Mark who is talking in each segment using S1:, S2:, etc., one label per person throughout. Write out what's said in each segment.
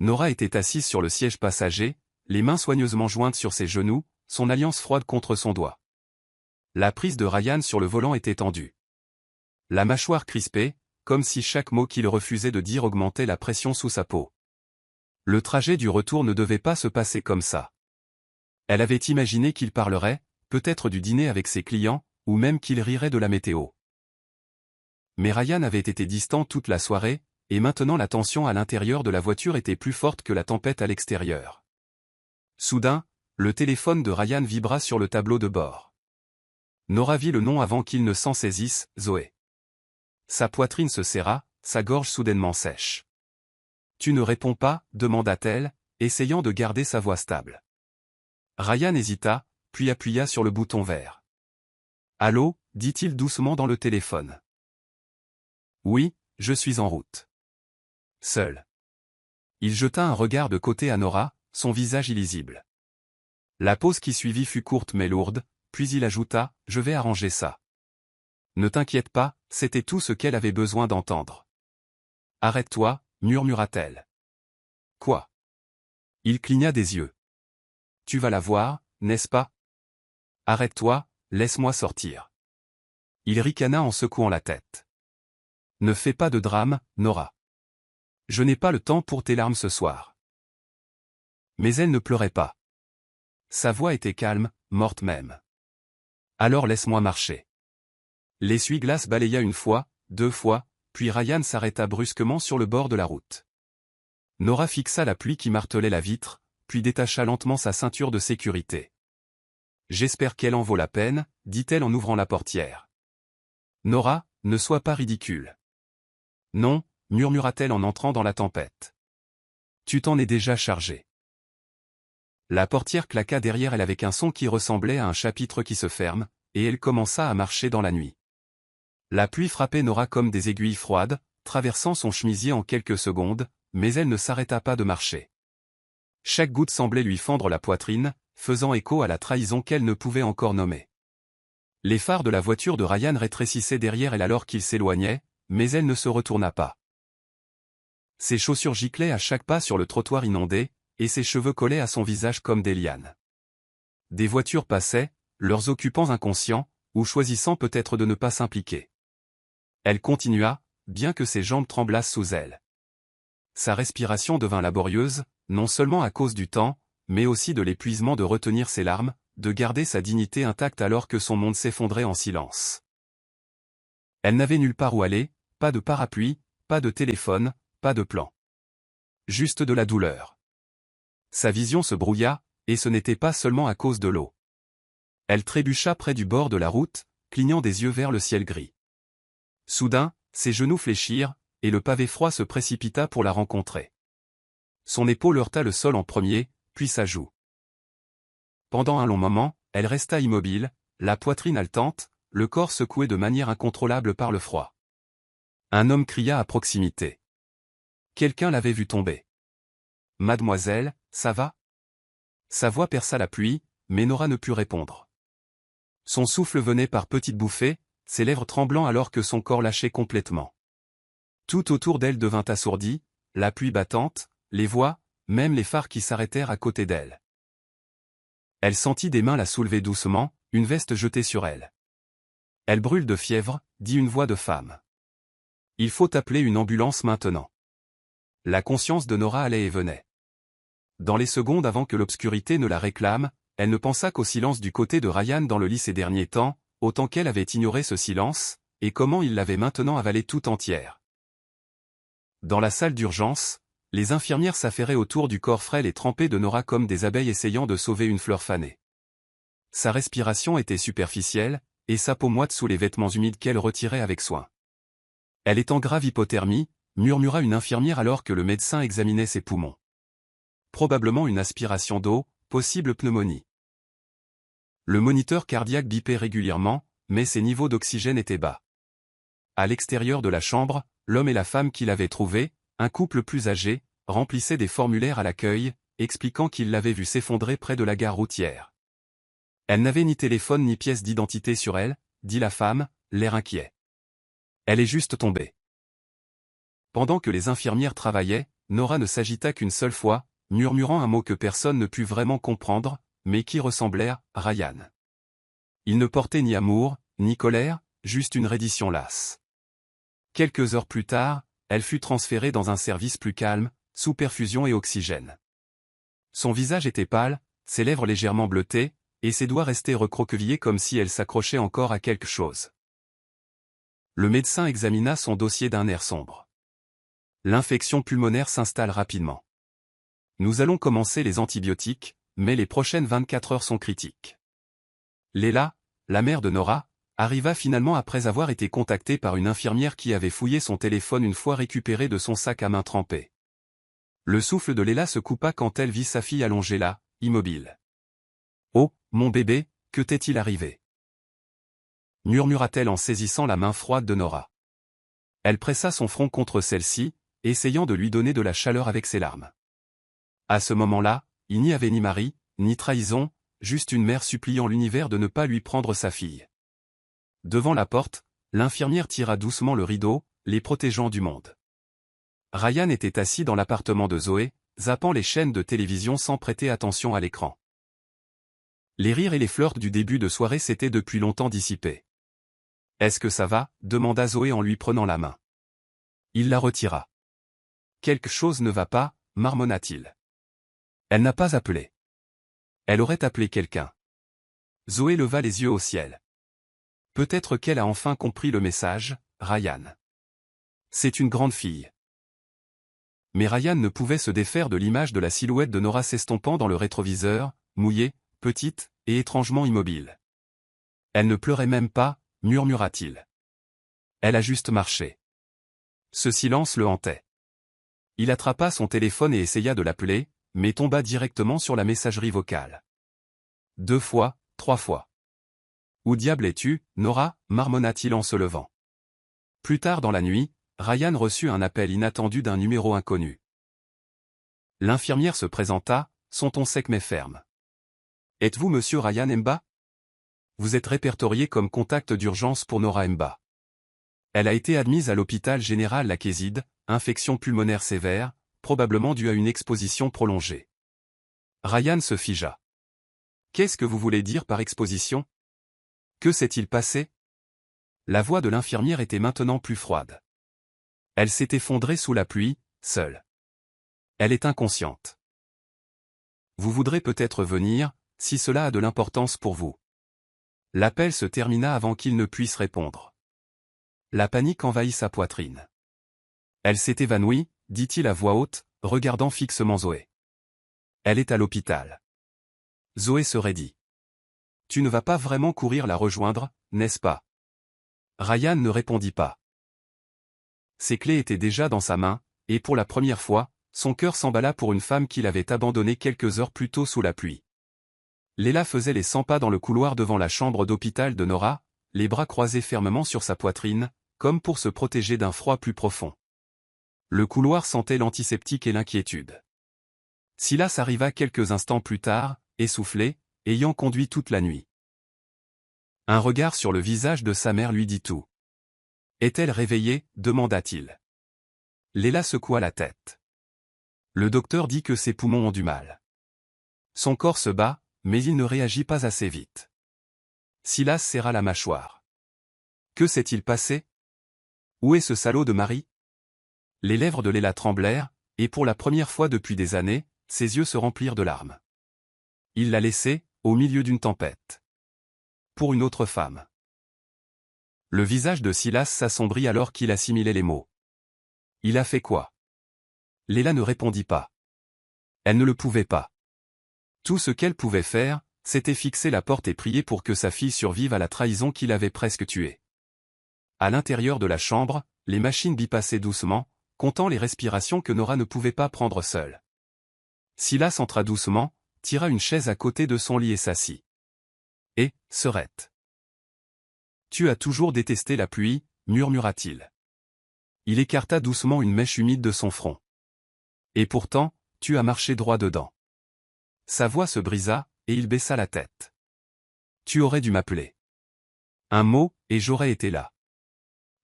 S1: Nora était assise sur le siège passager, les mains soigneusement jointes sur ses genoux, son alliance froide contre son doigt. La prise de Ryan sur le volant était tendue. La mâchoire crispée, comme si chaque mot qu'il refusait de dire augmentait la pression sous sa peau. Le trajet du retour ne devait pas se passer comme ça. Elle avait imaginé qu'il parlerait, peut-être du dîner avec ses clients, ou même qu'il rirait de la météo. Mais Ryan avait été distant toute la soirée, et maintenant la tension à l'intérieur de la voiture était plus forte que la tempête à l'extérieur. Soudain, le téléphone de Ryan vibra sur le tableau de bord. Nora vit le nom avant qu'il ne s'en saisisse, Zoé. Sa poitrine se serra, sa gorge soudainement sèche. « Tu ne réponds pas ?» demanda-t-elle, essayant de garder sa voix stable. Ryan hésita, puis appuya sur le bouton vert. « Allô ?» dit-il doucement dans le téléphone. « Oui, je suis en route. » Seul. Il jeta un regard de côté à Nora, son visage illisible. La pause qui suivit fut courte mais lourde, puis il ajouta « Je vais arranger ça. » Ne t'inquiète pas, c'était tout ce qu'elle avait besoin d'entendre. « Arrête-toi » murmura-t-elle. « Quoi ?» Il cligna des yeux. « Tu vas la voir, n'est-ce pas ? Arrête-toi, laisse-moi sortir. » Il ricana en secouant la tête. « Ne fais pas de drame, Nora. Je n'ai pas le temps pour tes larmes ce soir. » Mais elle ne pleurait pas. Sa voix était calme, morte même. « Alors laisse-moi marcher. » L'essuie-glace balaya une fois, deux fois, puis Ryan s'arrêta brusquement sur le bord de la route. Nora fixa la pluie qui martelait la vitre, puis détacha lentement sa ceinture de sécurité. « J'espère qu'elle en vaut la peine, » dit-elle en ouvrant la portière. « Nora, ne sois pas ridicule. »« Non, » murmura-t-elle en entrant dans la tempête. « Tu t'en es déjà chargé. » La portière claqua derrière elle avec un son qui ressemblait à un chapitre qui se ferme, et elle commença à marcher dans la nuit. La pluie frappait Nora comme des aiguilles froides, traversant son chemisier en quelques secondes, mais elle ne s'arrêta pas de marcher. Chaque goutte semblait lui fendre la poitrine, faisant écho à la trahison qu'elle ne pouvait encore nommer. Les phares de la voiture de Ryan rétrécissaient derrière elle alors qu'il s'éloignait, mais elle ne se retourna pas. Ses chaussures giclaient à chaque pas sur le trottoir inondé, et ses cheveux collaient à son visage comme des lianes. Des voitures passaient, leurs occupants inconscients, ou choisissant peut-être de ne pas s'impliquer. Elle continua, bien que ses jambes tremblassent sous elle. Sa respiration devint laborieuse, non seulement à cause du temps, mais aussi de l'épuisement de retenir ses larmes, de garder sa dignité intacte alors que son monde s'effondrait en silence. Elle n'avait nulle part où aller, pas de parapluie, pas de téléphone, pas de plan. Juste de la douleur. Sa vision se brouilla, et ce n'était pas seulement à cause de l'eau. Elle trébucha près du bord de la route, clignant des yeux vers le ciel gris. Soudain, ses genoux fléchirent, et le pavé froid se précipita pour la rencontrer. Son épaule heurta le sol en premier, puis sa joue. Pendant un long moment, elle resta immobile, la poitrine haletante, le corps secoué de manière incontrôlable par le froid. Un homme cria à proximité. Quelqu'un l'avait vu tomber. « Mademoiselle, ça va ?» Sa voix perça la pluie, mais Nora ne put répondre. Son souffle venait par petites bouffées, ses lèvres tremblant alors que son corps lâchait complètement. Tout autour d'elle devint assourdi, la pluie battante, les voix, même les phares qui s'arrêtèrent à côté d'elle. Elle sentit des mains la soulever doucement, une veste jetée sur elle. « Elle brûle de fièvre », dit une voix de femme. « Il faut appeler une ambulance maintenant. » La conscience de Nora allait et venait. Dans les secondes avant que l'obscurité ne la réclame, elle ne pensa qu'au silence du côté de Ryan dans le lit ces derniers temps, autant qu'elle avait ignoré ce silence, et comment il l'avait maintenant avalé tout entière. Dans la salle d'urgence, les infirmières s'affairaient autour du corps frêle et trempé de Nora comme des abeilles essayant de sauver une fleur fanée. Sa respiration était superficielle, et sa peau moite sous les vêtements humides qu'elle retirait avec soin. « Elle est en grave hypothermie », murmura une infirmière alors que le médecin examinait ses poumons. Probablement une aspiration d'eau, possible pneumonie. Le moniteur cardiaque bipait régulièrement, mais ses niveaux d'oxygène étaient bas. À l'extérieur de la chambre, l'homme et la femme qu'il avait trouvés, un couple plus âgé, remplissaient des formulaires à l'accueil, expliquant qu'ils l'avaient vue s'effondrer près de la gare routière. Elle n'avait ni téléphone ni pièce d'identité sur elle, dit la femme, l'air inquiet. Elle est juste tombée. Pendant que les infirmières travaillaient, Nora ne s'agita qu'une seule fois, murmurant un mot que personne ne put vraiment comprendre, mais qui ressemblait à « Ryan ». Il ne portait ni amour, ni colère, juste une reddition lasse. Quelques heures plus tard, elle fut transférée dans un service plus calme, sous perfusion et oxygène. Son visage était pâle, ses lèvres légèrement bleutées, et ses doigts restaient recroquevillés comme si elle s'accrochait encore à quelque chose. Le médecin examina son dossier d'un air sombre. L'infection pulmonaire s'installe rapidement. Nous allons commencer les antibiotiques, mais les prochaines 24 heures sont critiques. Léla, la mère de Nora, arriva finalement après avoir été contactée par une infirmière qui avait fouillé son téléphone une fois récupéré de son sac à main trempé. Le souffle de Léla se coupa quand elle vit sa fille allongée là, immobile. « Oh, mon bébé, que t'est-il arrivé ?» murmura-t-elle en saisissant la main froide de Nora. Elle pressa son front contre celle-ci, essayant de lui donner de la chaleur avec ses larmes. À ce moment-là, il n'y avait ni mari, ni trahison, juste une mère suppliant l'univers de ne pas lui prendre sa fille. Devant la porte, l'infirmière tira doucement le rideau, les protégeant du monde. Ryan était assis dans l'appartement de Zoé, zappant les chaînes de télévision sans prêter attention à l'écran. Les rires et les flirts du début de soirée s'étaient depuis longtemps dissipés. « Est-ce que ça va ?» demanda Zoé en lui prenant la main. Il la retira. « Quelque chose ne va pas » marmonna-t-il. Elle n'a pas appelé. Elle aurait appelé quelqu'un. Zoé leva les yeux au ciel. Peut-être qu'elle a enfin compris le message, Ryan. C'est une grande fille. Mais Ryan ne pouvait se défaire de l'image de la silhouette de Nora s'estompant dans le rétroviseur, mouillée, petite, et étrangement immobile. Elle ne pleurait même pas, murmura-t-il. Elle a juste marché. Ce silence le hantait. Il attrapa son téléphone et essaya de l'appeler, mais tomba directement sur la messagerie vocale. 2 fois, 3 fois. « Où diable es-tu, Nora ?» marmonna-t-il en se levant. Plus tard dans la nuit, Ryan reçut un appel inattendu d'un numéro inconnu. L'infirmière se présenta, son ton sec mais ferme. « Êtes-vous monsieur Ryan Mba ? Vous êtes répertorié comme contact d'urgence pour Nora Mba. Elle a été admise à l'hôpital général Lakézide, infection pulmonaire sévère, probablement due à une exposition prolongée. » Ryan se figea. « Qu'est-ce que vous voulez dire par exposition ? Que s'est-il passé ?» La voix de l'infirmière était maintenant plus froide. Elle s'est effondrée sous la pluie, seule. Elle est inconsciente. Vous voudrez peut-être venir, si cela a de l'importance pour vous. L'appel se termina avant qu'il ne puisse répondre. La panique envahit sa poitrine. Elle s'est évanouie, dit-il à voix haute, regardant fixement Zoé. Elle est à l'hôpital. Zoé se raidit. Tu ne vas pas vraiment courir la rejoindre, n'est-ce pas? Ryan ne répondit pas. Ses clés étaient déjà dans sa main, et pour la première fois, son cœur s'emballa pour une femme qu'il avait abandonnée quelques heures plus tôt sous la pluie. Léla faisait les 100 pas dans le couloir devant la chambre d'hôpital de Nora, les bras croisés fermement sur sa poitrine, comme pour se protéger d'un froid plus profond. Le couloir sentait l'antiseptique et l'inquiétude. Silas arriva quelques instants plus tard, essoufflé, ayant conduit toute la nuit. Un regard sur le visage de sa mère lui dit tout. « Est-elle réveillée ?» demanda-t-il. Léla secoua la tête. Le docteur dit que ses poumons ont du mal. Son corps se bat, mais il ne réagit pas assez vite. Silas serra la mâchoire. Que s'est-il passé? Où est ce salaud de mari? Les lèvres de Léla tremblèrent, et pour la première fois depuis des années, ses yeux se remplirent de larmes. Il l'a laissée, au milieu d'une tempête. Pour une autre femme. Le visage de Silas s'assombrit alors qu'il assimilait les mots. Il a fait quoi? Léla ne répondit pas. Elle ne le pouvait pas. Tout ce qu'elle pouvait faire, c'était fixer la porte et prier pour que sa fille survive à la trahison qui l'avait presque tuée. À l'intérieur de la chambre, les machines bipassaient doucement, comptant les respirations que Nora ne pouvait pas prendre seule. Silas entra doucement, tira une chaise à côté de son lit et s'assit. Et, Serette. Tu as toujours détesté la pluie, murmura-t-il. Il écarta doucement une mèche humide de son front. Et pourtant, tu as marché droit dedans. Sa voix se brisa, et il baissa la tête. Tu aurais dû m'appeler. Un mot, et j'aurais été là.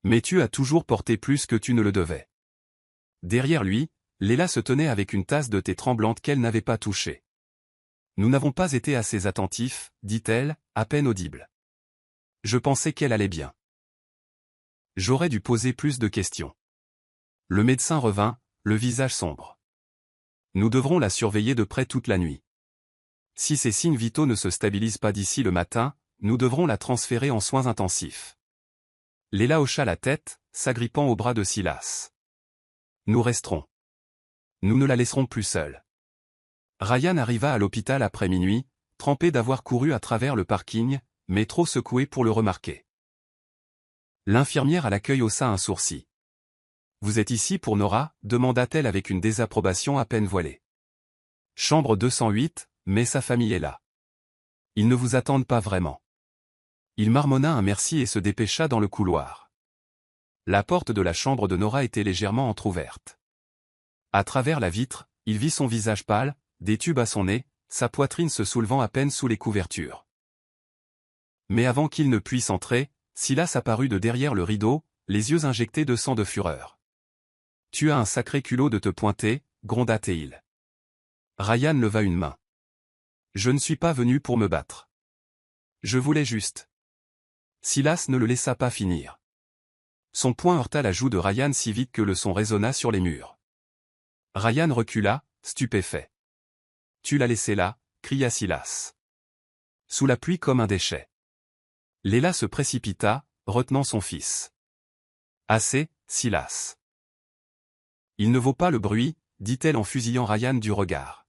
S1: Mais tu as toujours porté plus que tu ne le devais. Derrière lui, Léla se tenait avec une tasse de thé tremblante qu'elle n'avait pas touchée. Nous n'avons pas été assez attentifs, dit-elle, à peine audible. Je pensais qu'elle allait bien. J'aurais dû poser plus de questions. Le médecin revint, le visage sombre. Nous devrons la surveiller de près toute la nuit. Si ses signes vitaux ne se stabilisent pas d'ici le matin, nous devrons la transférer en soins intensifs. Léla hocha la tête, s'agrippant au bras de Silas. Nous resterons. Nous ne la laisserons plus seule. Ryan arriva à l'hôpital après minuit, trempé d'avoir couru à travers le parking, mais trop secoué pour le remarquer. L'infirmière à l'accueil haussa un sourcil. « Vous êtes ici pour Nora ?» demanda-t-elle avec une désapprobation à peine voilée. « Chambre 208, mais sa famille est là. Ils ne vous attendent pas vraiment. » Il marmonna un merci et se dépêcha dans le couloir. La porte de la chambre de Nora était légèrement entr'ouverte. À travers la vitre, il vit son visage pâle, des tubes à son nez, sa poitrine se soulevant à peine sous les couvertures. Mais avant qu'il ne puisse entrer, Silas apparut de derrière le rideau, les yeux injectés de sang de fureur. « Tu as un sacré culot de te pointer, » gronda-t-il. Ryan leva une main. « Je ne suis pas venu pour me battre. Je voulais juste. » Silas ne le laissa pas finir. Son poing heurta la joue de Ryan si vite que le son résonna sur les murs. Ryan recula, stupéfait. « Tu l'as laissé là » cria Silas. Sous la pluie comme un déchet. Léla se précipita, retenant son fils. « Assez, Silas. » « Il ne vaut pas le bruit, » dit-elle en fusillant Ryan du regard.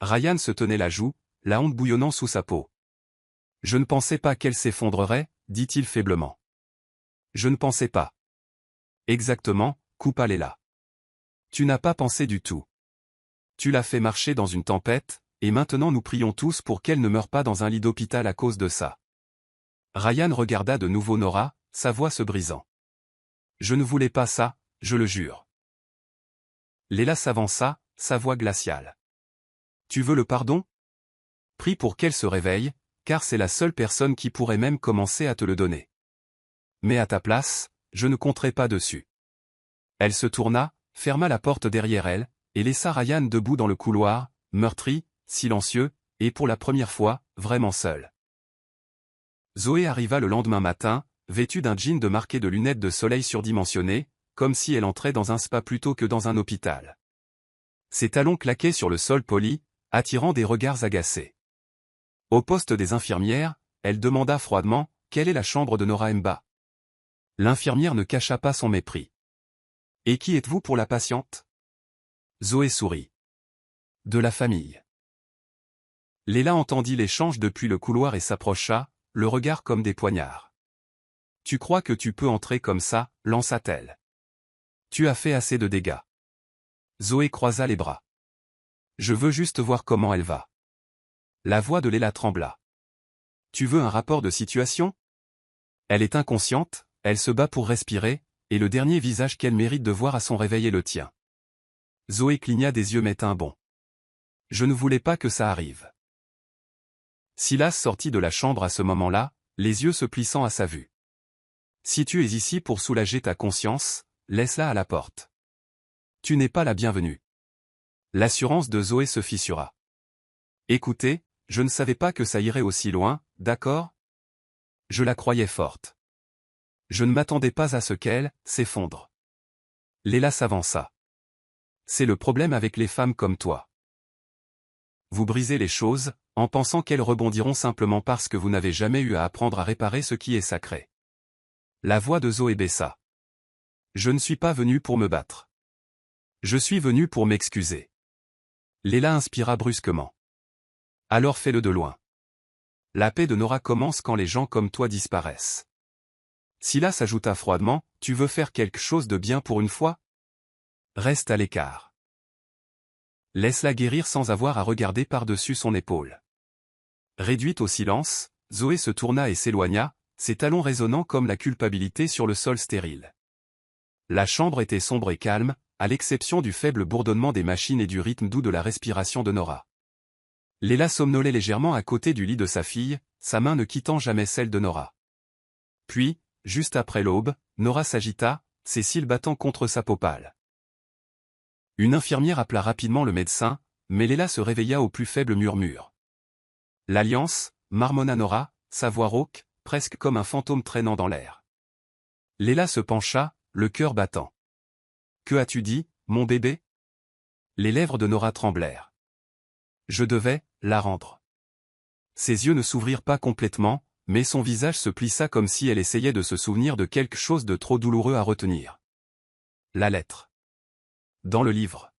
S1: Ryan se tenait la joue, la honte bouillonnant sous sa peau. « Je ne pensais pas qu'elle s'effondrerait, » dit-il faiblement. « Je ne pensais pas. »« Exactement, » coupa Léla. « Tu n'as pas pensé du tout. Tu l'as fait marcher dans une tempête, et maintenant nous prions tous pour qu'elle ne meure pas dans un lit d'hôpital à cause de ça. » Ryan regarda de nouveau Nora, sa voix se brisant. « Je ne voulais pas ça, je le jure. » Léla s'avança, sa voix glaciale. « Tu veux le pardon ? Prie pour qu'elle se réveille, car c'est la seule personne qui pourrait même commencer à te le donner. Mais à ta place, je ne compterai pas dessus. » Elle se tourna, ferma la porte derrière elle, et laissa Ryan debout dans le couloir, meurtri, silencieux, et pour la première fois, vraiment seul. Zoé arriva le lendemain matin, vêtue d'un jean de marqué de lunettes de soleil surdimensionnées, comme si elle entrait dans un spa plutôt que dans un hôpital. Ses talons claquaient sur le sol poli, attirant des regards agacés. Au poste des infirmières, elle demanda froidement « Quelle est la chambre de Nora Mba ?» L'infirmière ne cacha pas son mépris. « Et qui êtes-vous pour la patiente ?» Zoé sourit. « De la famille. » Léla entendit l'échange depuis le couloir et s'approcha, le regard comme des poignards. « Tu crois que tu peux entrer comme ça ?» lança-t-elle. « Tu as fait assez de dégâts. » Zoé croisa les bras. « Je veux juste voir comment elle va. » La voix de Léla trembla. « Tu veux un rapport de situation ? Elle est inconsciente, elle se bat pour respirer, et le dernier visage qu'elle mérite de voir à son réveil est le tien. » Zoé cligna des yeux mais un bond. « Je ne voulais pas que ça arrive. » Silas sortit de la chambre à ce moment-là, les yeux se plissant à sa vue. « Si tu es ici pour soulager ta conscience, laisse-la à la porte. Tu n'es pas la bienvenue. » L'assurance de Zoé se fissura. « Écoutez, je ne savais pas que ça irait aussi loin, d'accord ? Je la croyais forte. Je ne m'attendais pas à ce qu'elle s'effondre. » Léla s'avança. « C'est le problème avec les femmes comme toi. Vous brisez les choses, en pensant qu'elles rebondiront simplement parce que vous n'avez jamais eu à apprendre à réparer ce qui est sacré. » La voix de Zoé baissa. « Je ne suis pas venu pour me battre. Je suis venu pour m'excuser. » Léla inspira brusquement. « Alors fais-le de loin. La paix de Nora commence quand les gens comme toi disparaissent. » Silas ajouta froidement, « Tu veux faire quelque chose de bien pour une fois ? Reste à l'écart. Laisse-la guérir sans avoir à regarder par-dessus son épaule. » Réduite au silence, Zoé se tourna et s'éloigna, ses talons résonnant comme la culpabilité sur le sol stérile. La chambre était sombre et calme, à l'exception du faible bourdonnement des machines et du rythme doux de la respiration de Nora. Léla somnolait légèrement à côté du lit de sa fille, sa main ne quittant jamais celle de Nora. Puis, juste après l'aube, Nora s'agita, ses cils battant contre sa peau pâle. Une infirmière appela rapidement le médecin, mais Léla se réveilla au plus faible murmure. L'Alliance, marmonna Nora, sa voix rauque, presque comme un fantôme traînant dans l'air. Léla se pencha, le cœur battant. Que as-tu dit, mon bébé? Les lèvres de Nora tremblèrent. Je devais la rendre. Ses yeux ne s'ouvrirent pas complètement, mais son visage se plissa comme si elle essayait de se souvenir de quelque chose de trop douloureux à retenir. La lettre. Dans le livre.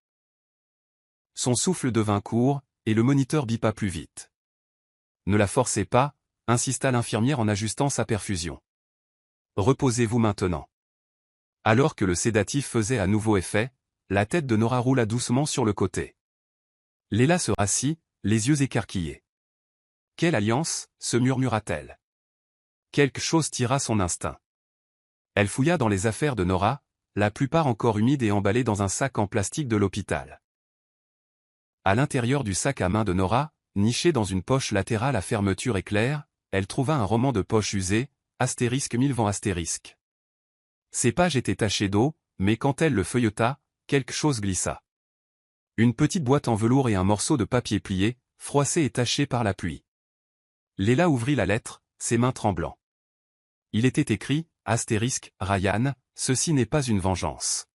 S1: Son souffle devint court, et le moniteur bipa plus vite. Ne la forcez pas, insista l'infirmière en ajustant sa perfusion. Reposez-vous maintenant. Alors que le sédatif faisait à nouveau effet, la tête de Nora roula doucement sur le côté. Léla se rassit, les yeux écarquillés. Quelle alliance, se murmura-t-elle. Quelque chose tira son instinct. Elle fouilla dans les affaires de Nora, la plupart encore humides et emballées dans un sac en plastique de l'hôpital. À l'intérieur du sac à main de Nora, niché dans une poche latérale à fermeture éclair, elle trouva un roman de poche usé, astérisque 1000 vents astérisque. Ses pages étaient tachées d'eau, mais quand elle le feuilleta, quelque chose glissa. Une petite boîte en velours et un morceau de papier plié, froissé et taché par la pluie. Léla ouvrit la lettre, ses mains tremblant. Il était écrit, astérisque, Ryan, ceci n'est pas une vengeance.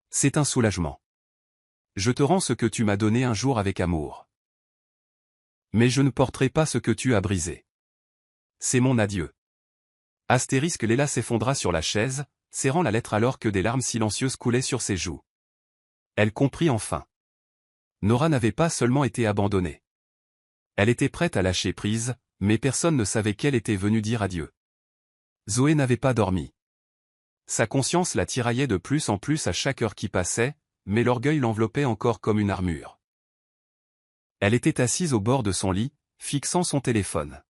S1: C'est un soulagement. Je te rends ce que tu m'as donné un jour avec amour. Mais je ne porterai pas ce que tu as brisé. C'est mon adieu. Astérisque Léla s'effondra sur la chaise, serrant la lettre alors que des larmes silencieuses coulaient sur ses joues. Elle comprit enfin. Nora n'avait pas seulement été abandonnée. Elle était prête à lâcher prise, mais personne ne savait qu'elle était venue dire adieu. Zoé n'avait pas dormi. Sa conscience la tiraillait de plus en plus à chaque heure qui passait, mais l'orgueil l'enveloppait encore comme une armure. Elle était assise au bord de son lit, fixant son téléphone.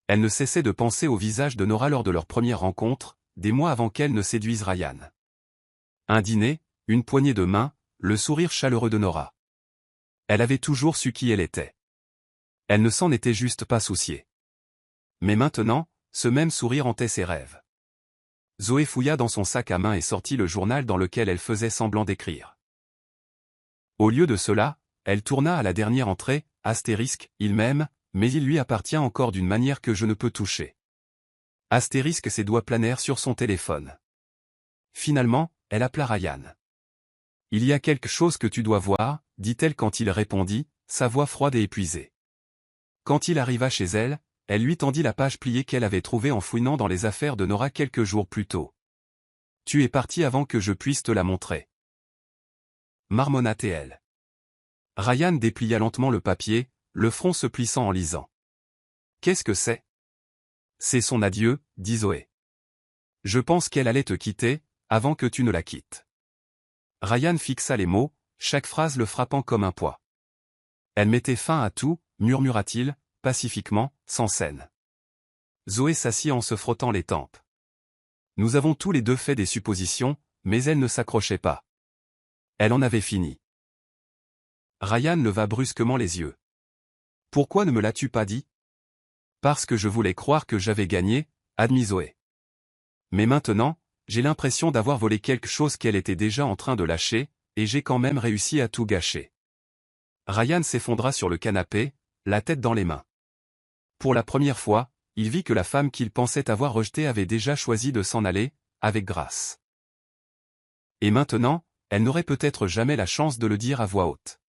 S1: Elle ne cessait de penser au visage de Nora lors de leur première rencontre, des mois avant qu'elle ne séduise Ryan. Un dîner, une poignée de main, le sourire chaleureux de Nora. Elle avait toujours su qui elle était. Elle ne s'en était juste pas souciée. Mais maintenant, ce même sourire hantait ses rêves. Zoé fouilla dans son sac à main et sortit le journal dans lequel elle faisait semblant d'écrire. Au lieu de cela, elle tourna à la dernière entrée, astérisque, il m'aime, mais il lui appartient encore d'une manière que je ne peux toucher. Astérisque ses doigts planèrent sur son téléphone. Finalement, elle appela Ryan. Il y a quelque chose que tu dois voir, dit-elle quand il répondit, sa voix froide et épuisée. Quand il arriva chez elle, elle lui tendit la page pliée qu'elle avait trouvée en fouinant dans les affaires de Nora quelques jours plus tôt. Tu es parti avant que je puisse te la montrer. Marmonna-t-elle. Ryan déplia lentement le papier, le front se plissant en lisant. Qu'est-ce que c'est? C'est son adieu, dit Zoé. Je pense qu'elle allait te quitter, avant que tu ne la quittes. Ryan fixa les mots, chaque phrase le frappant comme un poids. Elle mettait fin à tout, murmura-t-il, pacifiquement, sans scène. Zoé s'assit en se frottant les tempes. Nous avons tous les deux fait des suppositions, mais elle ne s'accrochait pas. Elle en avait fini. Ryan leva brusquement les yeux. Pourquoi ne me l'as-tu pas dit? Parce que je voulais croire que j'avais gagné, admit Zoé. Mais maintenant, j'ai l'impression d'avoir volé quelque chose qu'elle était déjà en train de lâcher, et j'ai quand même réussi à tout gâcher. Ryan s'effondra sur le canapé, la tête dans les mains. Pour la première fois, il vit que la femme qu'il pensait avoir rejetée avait déjà choisi de s'en aller, avec grâce. Et maintenant, elle n'aurait peut-être jamais la chance de le dire à voix haute.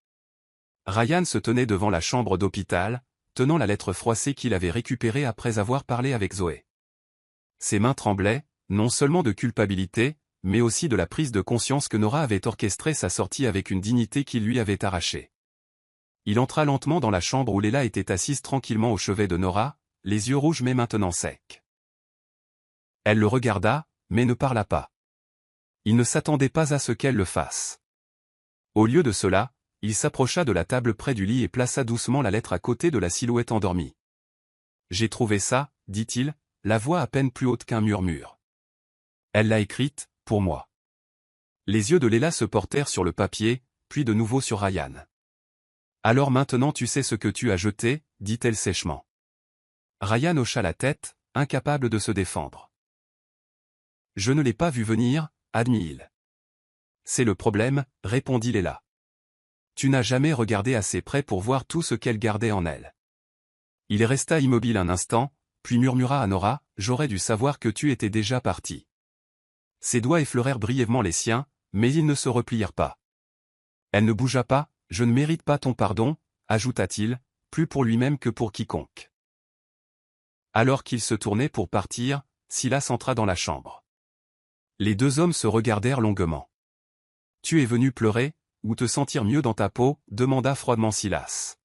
S1: Ryan se tenait devant la chambre d'hôpital, tenant la lettre froissée qu'il avait récupérée après avoir parlé avec Zoé. Ses mains tremblaient, non seulement de culpabilité, mais aussi de la prise de conscience que Nora avait orchestré sa sortie avec une dignité qui lui avait arrachée. Il entra lentement dans la chambre où Léla était assise tranquillement au chevet de Nora, les yeux rouges mais maintenant secs. Elle le regarda, mais ne parla pas. Il ne s'attendait pas à ce qu'elle le fasse. Au lieu de cela, il s'approcha de la table près du lit et plaça doucement la lettre à côté de la silhouette endormie. « J'ai trouvé ça, dit-il, la voix à peine plus haute qu'un murmure. Elle l'a écrite, pour moi. » Les yeux de Léla se portèrent sur le papier, puis de nouveau sur Ryan. « Alors maintenant tu sais ce que tu as jeté, dit-elle sèchement. Ryan hocha la tête, incapable de se défendre. « Je ne l'ai pas vu venir, admit-il. c'est le problème, répondit Léla. Tu n'as jamais regardé assez près pour voir tout ce qu'elle gardait en elle. Il resta immobile un instant, puis murmura à Nora, j'aurais dû savoir que tu étais déjà partie. Ses doigts effleurèrent brièvement les siens, mais ils ne se replièrent pas. Elle ne bougea pas, je ne mérite pas ton pardon, ajouta-t-il, plus pour lui-même que pour quiconque. Alors qu'il se tournait pour partir, Silas entra dans la chambre. Les deux hommes se regardèrent longuement. Tu es venu pleurer, ou te sentir mieux dans ta peau, demanda froidement Silas.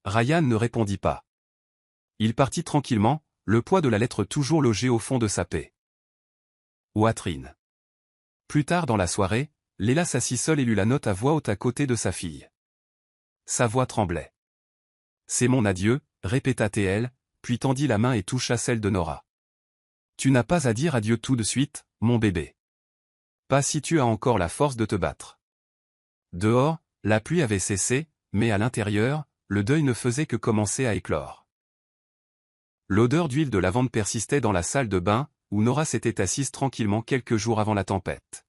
S1: Ryan ne répondit pas. Il partit tranquillement, le poids de la lettre toujours logé au fond de sa paix. Poitrine. Plus tard dans la soirée, Léla s'assit seule et lut la note à voix haute à côté de sa fille. Sa voix tremblait. C'est mon adieu, répéta-t-elle, puis tendit la main et toucha celle de Nora. Tu n'as pas à dire adieu tout de suite, mon bébé. Pas si tu as encore la force de te battre. Dehors, la pluie avait cessé, mais à l'intérieur, le deuil ne faisait que commencer à éclore. L'odeur d'huile de lavande persistait dans la salle de bain, où Nora s'était assise tranquillement quelques jours avant la tempête.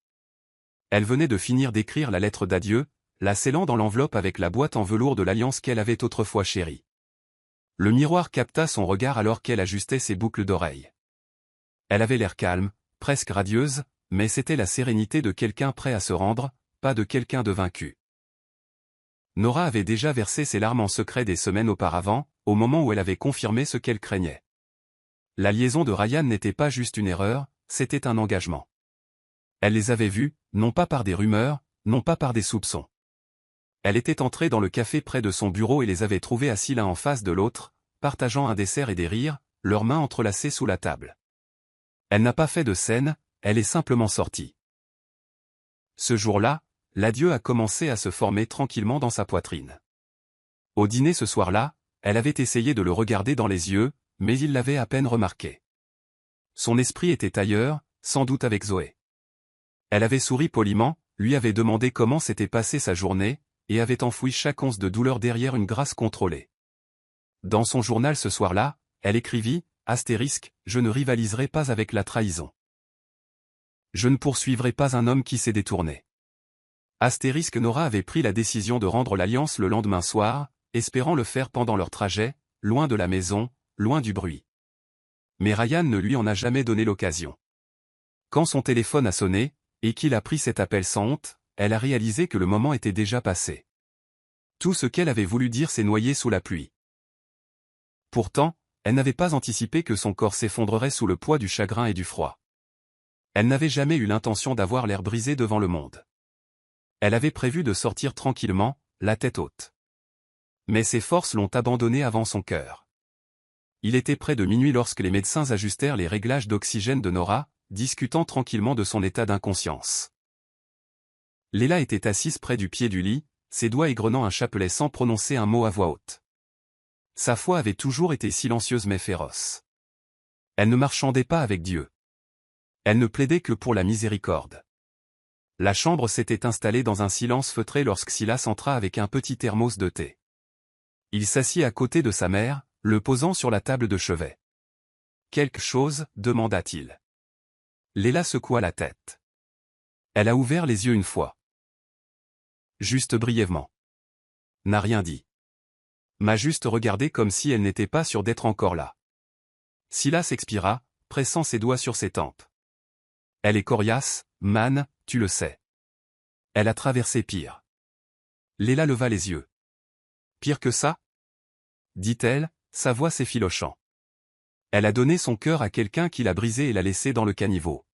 S1: Elle venait de finir d'écrire la lettre d'adieu, la scellant dans l'enveloppe avec la boîte en velours de l'alliance qu'elle avait autrefois chérie. Le miroir capta son regard alors qu'elle ajustait ses boucles d'oreilles. Elle avait l'air calme, presque radieuse, mais c'était la sérénité de quelqu'un prêt à se rendre, pas de quelqu'un de vaincu. Nora avait déjà versé ses larmes en secret des semaines auparavant, au moment où elle avait confirmé ce qu'elle craignait. La liaison de Ryan n'était pas juste une erreur, c'était un engagement. Elle les avait vus, non pas par des rumeurs, non pas par des soupçons. Elle était entrée dans le café près de son bureau et les avait trouvés assis l'un en face de l'autre, partageant un dessert et des rires, leurs mains entrelacées sous la table. Elle n'a pas fait de scène, elle est simplement sortie. Ce jour-là, l'adieu a commencé à se former tranquillement dans sa poitrine. Au dîner ce soir-là, elle avait essayé de le regarder dans les yeux, mais il l'avait à peine remarqué. Son esprit était ailleurs, sans doute avec Zoé. Elle avait souri poliment, lui avait demandé comment s'était passée sa journée, et avait enfoui chaque once de douleur derrière une grâce contrôlée. Dans son journal ce soir-là, elle écrivit, astérisque, je ne rivaliserai pas avec la trahison. Je ne poursuivrai pas un homme qui s'est détourné. Astérisque Nora avait pris la décision de rendre l'alliance le lendemain soir, espérant le faire pendant leur trajet, loin de la maison, loin du bruit. Mais Ryan ne lui en a jamais donné l'occasion. Quand son téléphone a sonné, et qu'il a pris cet appel sans honte, elle a réalisé que le moment était déjà passé. Tout ce qu'elle avait voulu dire s'est noyé sous la pluie. Pourtant, elle n'avait pas anticipé que son corps s'effondrerait sous le poids du chagrin et du froid. Elle n'avait jamais eu l'intention d'avoir l'air brisé devant le monde. Elle avait prévu de sortir tranquillement, la tête haute. Mais ses forces l'ont abandonnée avant son cœur. Il était près de minuit lorsque les médecins ajustèrent les réglages d'oxygène de Nora, discutant tranquillement de son état d'inconscience. Léla était assise près du pied du lit, ses doigts égrenant un chapelet sans prononcer un mot à voix haute. Sa foi avait toujours été silencieuse mais féroce. Elle ne marchandait pas avec Dieu. Elle ne plaidait que pour la miséricorde. La chambre s'était installée dans un silence feutré lorsque Silas entra avec un petit thermos de thé. Il s'assit à côté de sa mère, le posant sur la table de chevet. « Quelque chose » demanda-t-il. Léla secoua la tête. Elle a ouvert les yeux une fois. Juste brièvement. N'a rien dit. M'a juste regardé comme si elle n'était pas sûre d'être encore là. Silas expira, pressant ses doigts sur ses tempes. Elle est coriace, man, tu le sais. Elle a traversé pire. Léla leva les yeux. Pire que ça? Dit-elle, sa voix s'effilochant. Elle a donné son cœur à quelqu'un qui l'a brisé et l'a laissé dans le caniveau.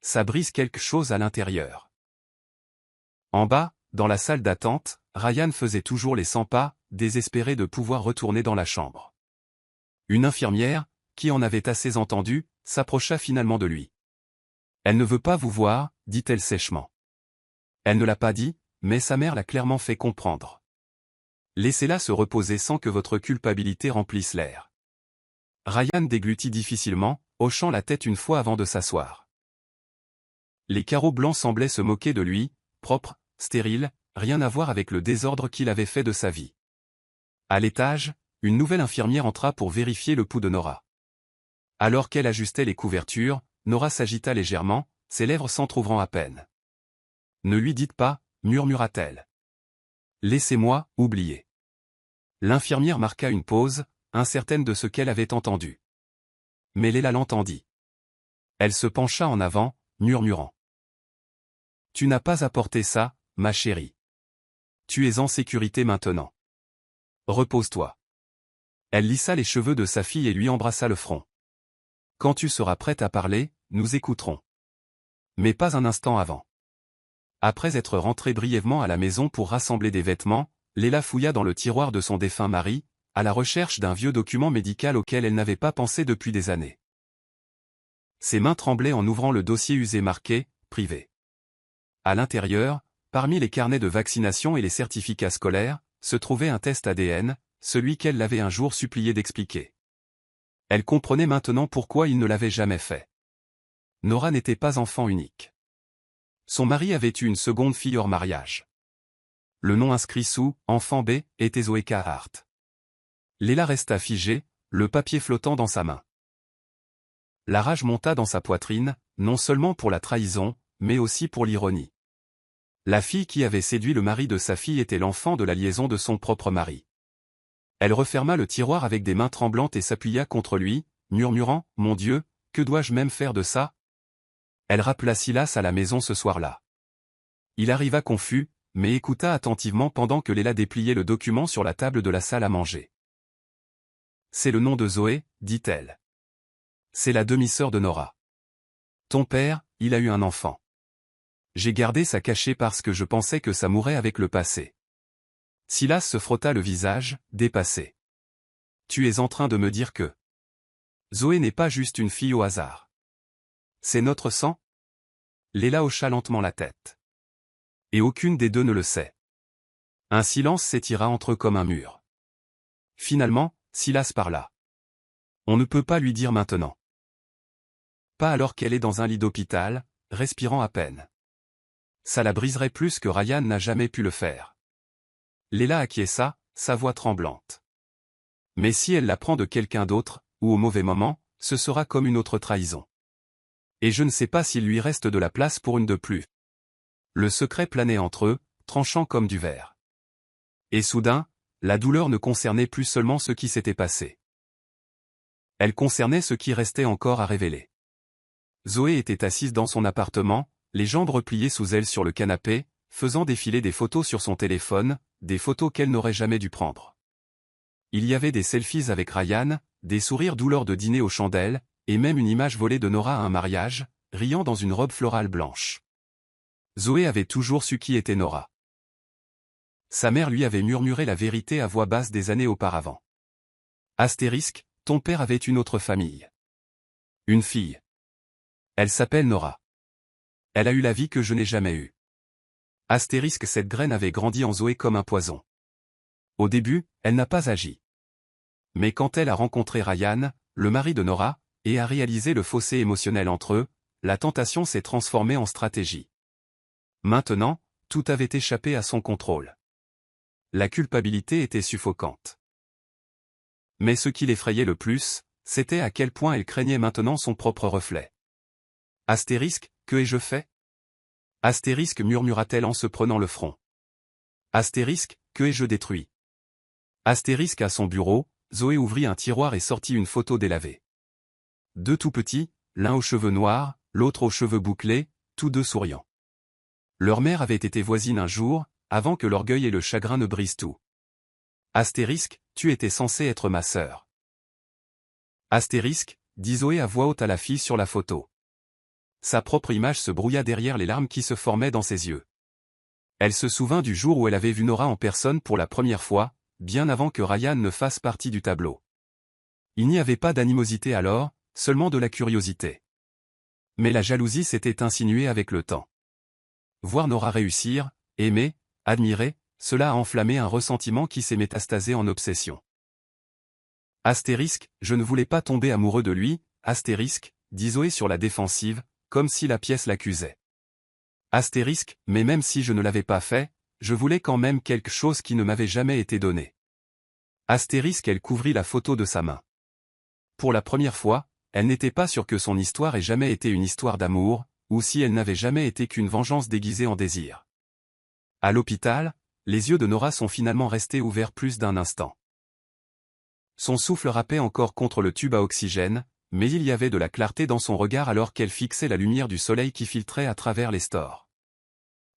S1: Ça brise quelque chose à l'intérieur. En bas, dans la salle d'attente, Ryan faisait toujours les 100 pas, désespéré de pouvoir retourner dans la chambre. Une infirmière, qui en avait assez entendu, s'approcha finalement de lui. « Elle ne veut pas vous voir », dit-elle sèchement. Elle ne l'a pas dit, mais sa mère l'a clairement fait comprendre. Laissez-la se reposer sans que votre culpabilité remplisse l'air. Ryan déglutit difficilement, hochant la tête une fois avant de s'asseoir. Les carreaux blancs semblaient se moquer de lui, propres, stériles, rien à voir avec le désordre qu'il avait fait de sa vie. À l'étage, une nouvelle infirmière entra pour vérifier le pouls de Nora. Alors qu'elle ajustait les couvertures, Nora s'agita légèrement, ses lèvres s'entr'ouvrant à peine. Ne lui dites pas, murmura-t-elle. Laissez-moi oublier. L'infirmière marqua une pause, incertaine de ce qu'elle avait entendu. Mais Léla l'entendit. Elle se pencha en avant, murmurant. Tu n'as pas apporté ça, ma chérie. Tu es en sécurité maintenant. Repose-toi. Elle lissa les cheveux de sa fille et lui embrassa le front. Quand tu seras prête à parler, nous écouterons. Mais pas un instant avant. Après être rentrée brièvement à la maison pour rassembler des vêtements, Léla fouilla dans le tiroir de son défunt mari, à la recherche d'un vieux document médical auquel elle n'avait pas pensé depuis des années. Ses mains tremblaient en ouvrant le dossier usé marqué « Privé ». À l'intérieur, parmi les carnets de vaccination et les certificats scolaires, se trouvait un test ADN, celui qu'elle l'avait un jour supplié d'expliquer. Elle comprenait maintenant pourquoi il ne l'avait jamais fait. Nora n'était pas enfant unique. Son mari avait eu une seconde fille hors mariage. Le nom inscrit sous « Enfant B » était Zoé Hart. Léla resta figée, le papier flottant dans sa main. La rage monta dans sa poitrine, non seulement pour la trahison, mais aussi pour l'ironie. La fille qui avait séduit le mari de sa fille était l'enfant de la liaison de son propre mari. Elle referma le tiroir avec des mains tremblantes et s'appuya contre lui, murmurant « Mon Dieu, que dois-je même faire de ça ?» Elle rappela Silas à la maison ce soir-là. Il arriva confus, mais écouta attentivement pendant que Léla dépliait le document sur la table de la salle à manger. « C'est le nom de Zoé, dit-elle. C'est la demi-sœur de Nora. Ton père, il a eu un enfant. J'ai gardé ça caché parce que je pensais que ça mourrait avec le passé. » Silas se frotta le visage, dépassé. « Tu es en train de me dire que Zoé n'est pas juste une fille au hasard. C'est notre sang ?» Léla hocha lentement la tête. Et aucune des deux ne le sait. Un silence s'étira entre eux comme un mur. Finalement, Silas parla. On ne peut pas lui dire maintenant. Pas alors qu'elle est dans un lit d'hôpital, respirant à peine. Ça la briserait plus que Ryan n'a jamais pu le faire. Léla acquiesça, sa voix tremblante. Mais si elle l'apprend de quelqu'un d'autre, ou au mauvais moment, ce sera comme une autre trahison. Et je ne sais pas s'il lui reste de la place pour une de plus. Le secret planait entre eux, tranchant comme du verre. Et soudain, la douleur ne concernait plus seulement ce qui s'était passé. Elle concernait ce qui restait encore à révéler. Zoé était assise dans son appartement, les jambes repliées sous elle sur le canapé, faisant défiler des photos sur son téléphone, des photos qu'elle n'aurait jamais dû prendre. Il y avait des selfies avec Ryan, des sourires doux lors de dîner aux chandelles, et même une image volée de Nora à un mariage, riant dans une robe florale blanche. Zoé avait toujours su qui était Nora. Sa mère lui avait murmuré la vérité à voix basse des années auparavant. Astérisque, ton père avait une autre famille. Une fille. Elle s'appelle Nora. Elle a eu la vie que je n'ai jamais eue. Astérisque, cette graine avait grandi en Zoé comme un poison. Au début, elle n'a pas agi. Mais quand elle a rencontré Ryan, le mari de Nora, et a réalisé le fossé émotionnel entre eux, la tentation s'est transformée en stratégie. Maintenant, tout avait échappé à son contrôle. La culpabilité était suffocante. Mais ce qui l'effrayait le plus, c'était à quel point elle craignait maintenant son propre reflet. Astérisque, que ai-je fait ? Astérisque, murmura-t-elle en se prenant le front. Astérisque, que ai-je détruit ? Astérisque, à son bureau, Zoé ouvrit un tiroir et sortit une photo délavée. Deux tout petits, l'un aux cheveux noirs, l'autre aux cheveux bouclés, tous deux souriants. Leur mère avait été voisine un jour, avant que l'orgueil et le chagrin ne brisent tout. Astérisque, tu étais censé être ma sœur. Astérisque, dit Zoé à voix haute à la fille sur la photo. Sa propre image se brouilla derrière les larmes qui se formaient dans ses yeux. Elle se souvint du jour où elle avait vu Nora en personne pour la première fois, bien avant que Ryan ne fasse partie du tableau. Il n'y avait pas d'animosité alors, seulement de la curiosité. Mais la jalousie s'était insinuée avec le temps. Voir Nora réussir, aimer, admirer, cela a enflammé un ressentiment qui s'est métastasé en obsession. Astérisque, je ne voulais pas tomber amoureux de lui, astérisque, dit Zoé sur la défensive, comme si la pièce l'accusait. Astérisque, mais même si je ne l'avais pas fait, je voulais quand même quelque chose qui ne m'avait jamais été donné. Astérisque, elle couvrit la photo de sa main. Pour la première fois, elle n'était pas sûre que son histoire ait jamais été une histoire d'amour, ou si elle n'avait jamais été qu'une vengeance déguisée en désir. À l'hôpital, les yeux de Nora sont finalement restés ouverts plus d'un instant. Son souffle râpait encore contre le tube à oxygène, mais il y avait de la clarté dans son regard alors qu'elle fixait la lumière du soleil qui filtrait à travers les stores.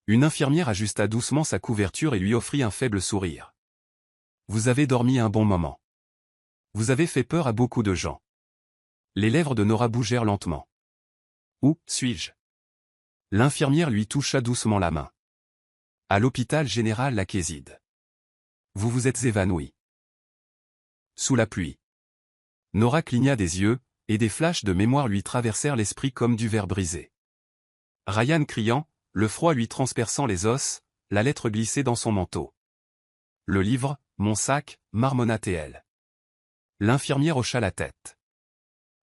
S1: Une infirmière ajusta doucement sa couverture et lui offrit un faible sourire. « Vous avez dormi un bon moment. Vous avez fait peur à beaucoup de gens. » Les lèvres de Nora bougèrent lentement. « Où suis-je » L'infirmière lui toucha doucement la main. « À l'hôpital général Lakézide. Vous vous êtes évanoui. » Sous la pluie. Nora cligna des yeux, et des flashs de mémoire lui traversèrent l'esprit comme du verre brisé. Ryan criant, le froid lui transperçant les os, la lettre glissée dans son manteau. Le livre, mon sac, marmonna-t-elle. L'infirmière hocha la tête.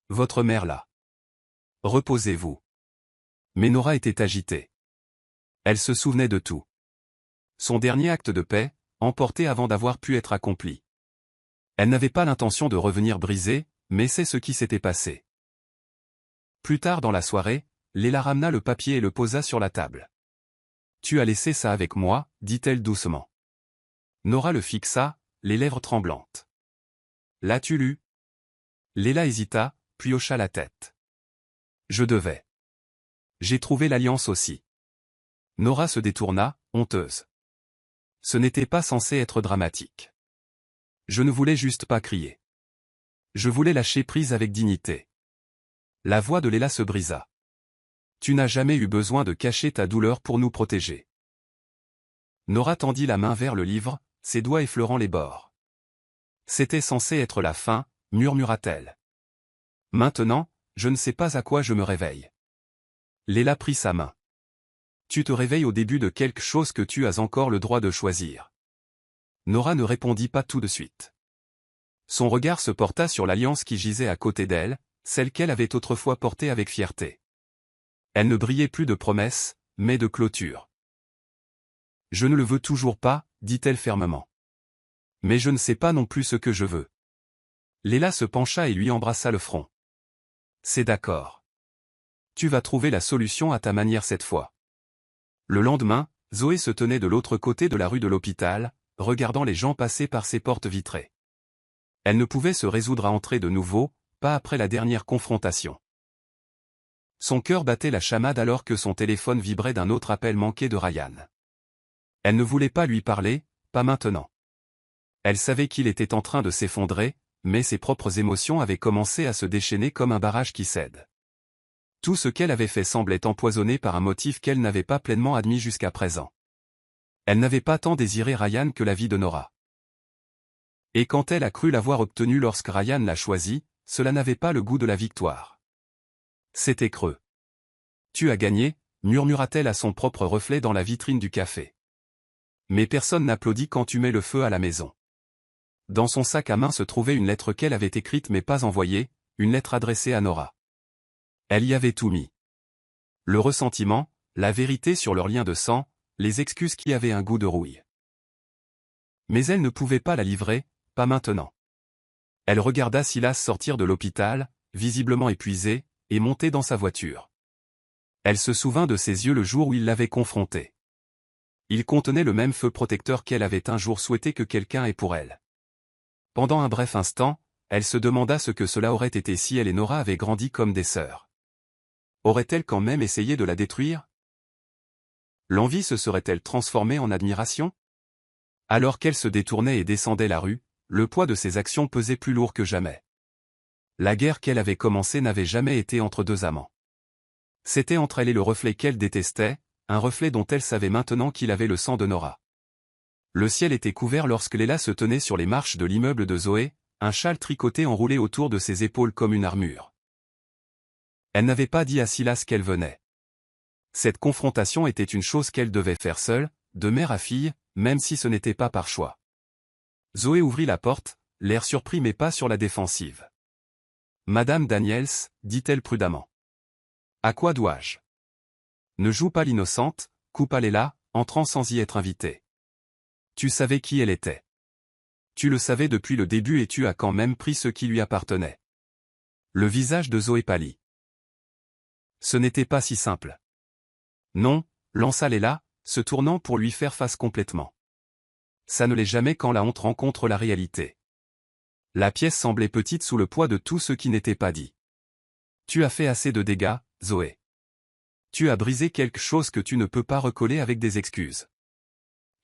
S1: Votre mère là. Reposez-vous. Mais Nora était agitée. Elle se souvenait de tout. Son dernier acte de paix, emporté avant d'avoir pu être accompli. Elle n'avait pas l'intention de revenir brisée, mais c'est ce qui s'était passé. Plus tard dans la soirée, Léla ramena le papier et le posa sur la table. « Tu as laissé ça avec moi » dit-elle doucement. Nora le fixa, les lèvres tremblantes. « L'as-tu lu » Léla hésita, puis hocha la tête. « Je devais. J'ai trouvé l'alliance aussi. » Nora se détourna, honteuse. Ce n'était pas censé être dramatique. Je ne voulais juste pas crier. Je voulais lâcher prise avec dignité. La voix de Léla se brisa. Tu n'as jamais eu besoin de cacher ta douleur pour nous protéger. Nora tendit la main vers le livre, ses doigts effleurant les bords. C'était censé être la fin, murmura-t-elle. Maintenant, je ne sais pas à quoi je me réveille. Léla prit sa main. Tu te réveilles au début de quelque chose que tu as encore le droit de choisir. Nora ne répondit pas tout de suite. Son regard se porta sur l'alliance qui gisait à côté d'elle, celle qu'elle avait autrefois portée avec fierté. Elle ne brillait plus de promesses, mais de clôture. Je ne le veux toujours pas, dit-elle fermement. Mais je ne sais pas non plus ce que je veux. Léla se pencha et lui embrassa le front. C'est d'accord. Tu vas trouver la solution à ta manière cette fois. Le lendemain, Zoé se tenait de l'autre côté de la rue de l'hôpital, regardant les gens passer par ses portes vitrées. Elle ne pouvait se résoudre à entrer de nouveau, pas après la dernière confrontation. Son cœur battait la chamade alors que son téléphone vibrait d'un autre appel manqué de Ryan. Elle ne voulait pas lui parler, pas maintenant. Elle savait qu'il était en train de s'effondrer, mais ses propres émotions avaient commencé à se déchaîner comme un barrage qui cède. Tout ce qu'elle avait fait semblait empoisonné par un motif qu'elle n'avait pas pleinement admis jusqu'à présent. Elle n'avait pas tant désiré Ryan que la vie de Nora. Et quand elle a cru l'avoir obtenu lorsque Ryan l'a choisi, cela n'avait pas le goût de la victoire. C'était creux. Tu as gagné, murmura-t-elle à son propre reflet dans la vitrine du café. Mais personne n'applaudit quand tu mets le feu à la maison. Dans son sac à main se trouvait une lettre qu'elle avait écrite mais pas envoyée, une lettre adressée à Nora. Elle y avait tout mis. Le ressentiment, la vérité sur leur lien de sang, les excuses qui avaient un goût de rouille. Mais elle ne pouvait pas la livrer, pas maintenant. Elle regarda Silas sortir de l'hôpital, visiblement épuisé, et monter dans sa voiture. Elle se souvint de ses yeux le jour où il l'avait confrontée. Il contenait le même feu protecteur qu'elle avait un jour souhaité que quelqu'un ait pour elle. Pendant un bref instant, elle se demanda ce que cela aurait été si elle et Nora avaient grandi comme des sœurs. Aurait-elle quand même essayé de la détruire? L'envie se serait-elle transformée en admiration? Alors qu'elle se détournait et descendait la rue, le poids de ses actions pesait plus lourd que jamais. La guerre qu'elle avait commencée n'avait jamais été entre deux amants. C'était entre elle et le reflet qu'elle détestait, un reflet dont elle savait maintenant qu'il avait le sang de Nora. Le ciel était couvert lorsque Léla se tenait sur les marches de l'immeuble de Zoé, un châle tricoté enroulé autour de ses épaules comme une armure. Elle n'avait pas dit à Silas qu'elle venait. Cette confrontation était une chose qu'elle devait faire seule, de mère à fille, même si ce n'était pas par choix. Zoé ouvrit la porte, l'air surpris mais pas sur la défensive. « Madame Daniels, dit-elle prudemment. À quoi dois-je? Ne joue pas l'innocente, coupa Léla, entrant sans y être invitée. Tu savais qui elle était. Tu le savais depuis le début et tu as quand même pris ce qui lui appartenait. Le visage de Zoé pâlit. Ce n'était pas si simple. Non, lança Léla, se tournant pour lui faire face complètement. Ça ne l'est jamais quand la honte rencontre la réalité. La pièce semblait petite sous le poids de tout ce qui n'était pas dit. Tu as fait assez de dégâts, Zoé. Tu as brisé quelque chose que tu ne peux pas recoller avec des excuses.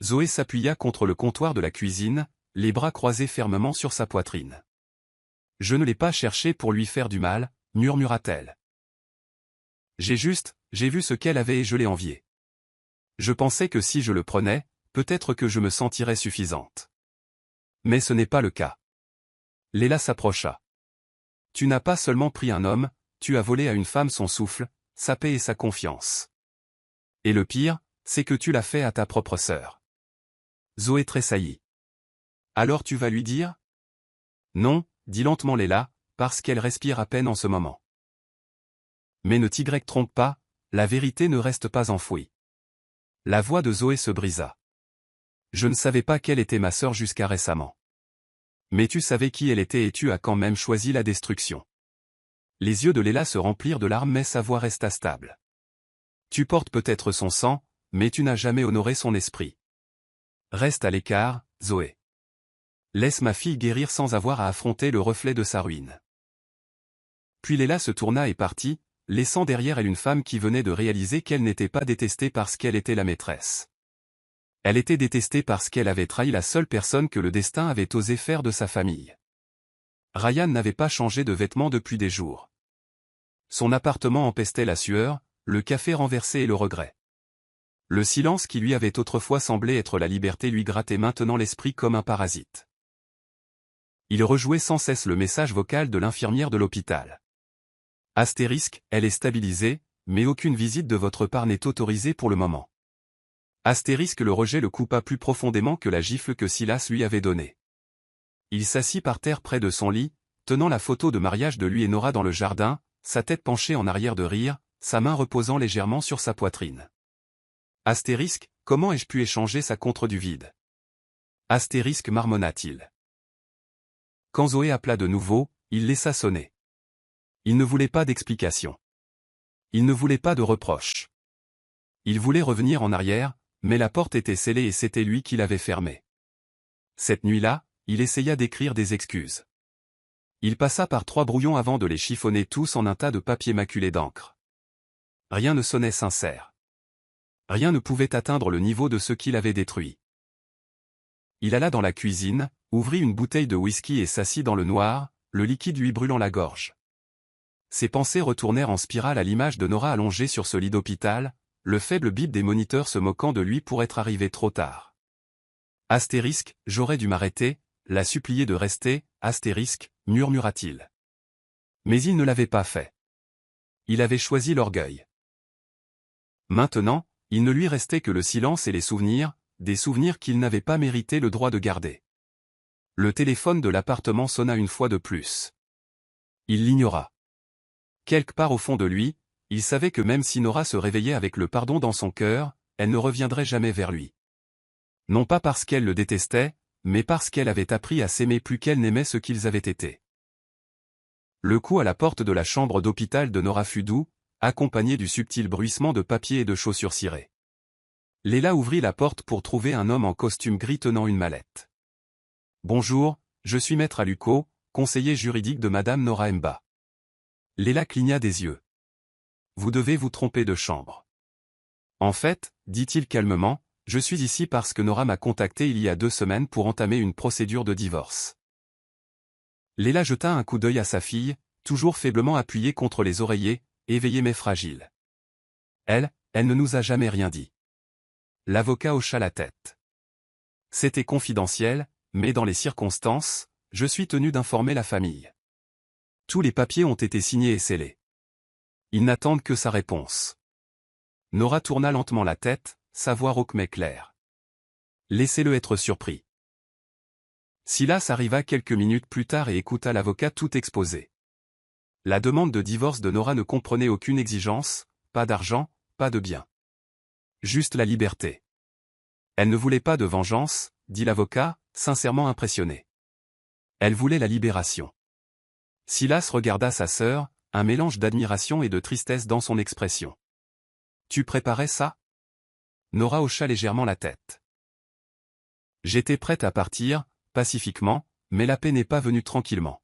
S1: Zoé s'appuya contre le comptoir de la cuisine, les bras croisés fermement sur sa poitrine. Je ne l'ai pas cherché pour lui faire du mal, murmura-t-elle. J'ai vu ce qu'elle avait et je l'ai envié. Je pensais que si je le prenais, peut-être que je me sentirais suffisante. Mais ce n'est pas le cas. Léla s'approcha. Tu n'as pas seulement pris un homme, tu as volé à une femme son souffle, sa paix et sa confiance. Et le pire, c'est que tu l'as fait à ta propre sœur. Zoé tressaillit. Alors tu vas lui dire? Non, dit lentement Léla, parce qu'elle respire à peine en ce moment. Mais ne t'y trompe pas, la vérité ne reste pas enfouie. La voix de Zoé se brisa. Je ne savais pas qu'elle était ma sœur jusqu'à récemment. Mais tu savais qui elle était et tu as quand même choisi la destruction. Les yeux de Léla se remplirent de larmes mais sa voix resta stable. Tu portes peut-être son sang, mais tu n'as jamais honoré son esprit. Reste à l'écart, Zoé. Laisse ma fille guérir sans avoir à affronter le reflet de sa ruine. Puis Léla se tourna et partit, laissant derrière elle une femme qui venait de réaliser qu'elle n'était pas détestée parce qu'elle était la maîtresse. Elle était détestée parce qu'elle avait trahi la seule personne que le destin avait osé faire de sa famille. Ryan n'avait pas changé de vêtements depuis des jours. Son appartement empestait la sueur, le café renversé et le regret. Le silence qui lui avait autrefois semblé être la liberté lui grattait maintenant l'esprit comme un parasite. Il rejouait sans cesse le message vocal de l'infirmière de l'hôpital. Astérisque, elle est stabilisée, mais aucune visite de votre part n'est autorisée pour le moment. Astérisque, le rejet le coupa plus profondément que la gifle que Silas lui avait donnée. Il s'assit par terre près de son lit, tenant la photo de mariage de lui et Nora dans le jardin, sa tête penchée en arrière de rire, sa main reposant légèrement sur sa poitrine. Astérisque, comment ai-je pu échanger ça contre du vide? Astérisque, marmonna-t-il. Quand Zoé appela de nouveau, il laissa sonner. Il ne voulait pas d'explication. Il ne voulait pas de reproches. Il voulait revenir en arrière, mais la porte était scellée et c'était lui qui l'avait fermée. Cette nuit-là, il essaya d'écrire des excuses. Il passa par 3 brouillons avant de les chiffonner tous en un tas de papier maculé d'encre. Rien ne sonnait sincère. Rien ne pouvait atteindre le niveau de ce qu'il avait détruit. Il alla dans la cuisine, ouvrit une bouteille de whisky et s'assit dans le noir, le liquide lui brûlant la gorge. Ses pensées retournèrent en spirale à l'image de Nora allongée sur ce lit d'hôpital, le faible bip des moniteurs se moquant de lui pour être arrivé trop tard. Astérisque, j'aurais dû m'arrêter, la supplier de rester, astérisque, murmura-t-il. Mais il ne l'avait pas fait. Il avait choisi l'orgueil. Maintenant, il ne lui restait que le silence et les souvenirs, des souvenirs qu'il n'avait pas mérité le droit de garder. Le téléphone de l'appartement sonna une fois de plus. Il l'ignora. Quelque part au fond de lui, il savait que même si Nora se réveillait avec le pardon dans son cœur, elle ne reviendrait jamais vers lui. Non pas parce qu'elle le détestait, mais parce qu'elle avait appris à s'aimer plus qu'elle n'aimait ce qu'ils avaient été. Le coup à la porte de la chambre d'hôpital de Nora fut doux, accompagné du subtil bruissement de papier et de chaussures cirées. Léla ouvrit la porte pour trouver un homme en costume gris tenant une mallette. « Bonjour, je suis maître Aluko, conseiller juridique de Madame Nora Mba. » Léla cligna des yeux. « Vous devez vous tromper de chambre. » « En fait, dit-il calmement, je suis ici parce que Nora m'a contacté il y a 2 semaines pour entamer une procédure de divorce. » Léla jeta un coup d'œil à sa fille, toujours faiblement appuyée contre les oreillers, éveillée mais fragile. Elle ne nous a jamais rien dit. L'avocat hocha la tête. C'était confidentiel, mais dans les circonstances, je suis tenu d'informer la famille. Tous les papiers ont été signés et scellés. Ils n'attendent que sa réponse. Nora tourna lentement la tête, sa voix rauque mais claire. Laissez-le être surpris. Silas arriva quelques minutes plus tard et écouta l'avocat tout exposer. La demande de divorce de Nora ne comprenait aucune exigence, pas d'argent, pas de biens. Juste la liberté. Elle ne voulait pas de vengeance, dit l'avocat, sincèrement impressionné. Elle voulait la libération. Silas regarda sa sœur, un mélange d'admiration et de tristesse dans son expression. Tu préparais ça? Nora hocha légèrement la tête. J'étais prête à partir, pacifiquement, mais la paix n'est pas venue tranquillement.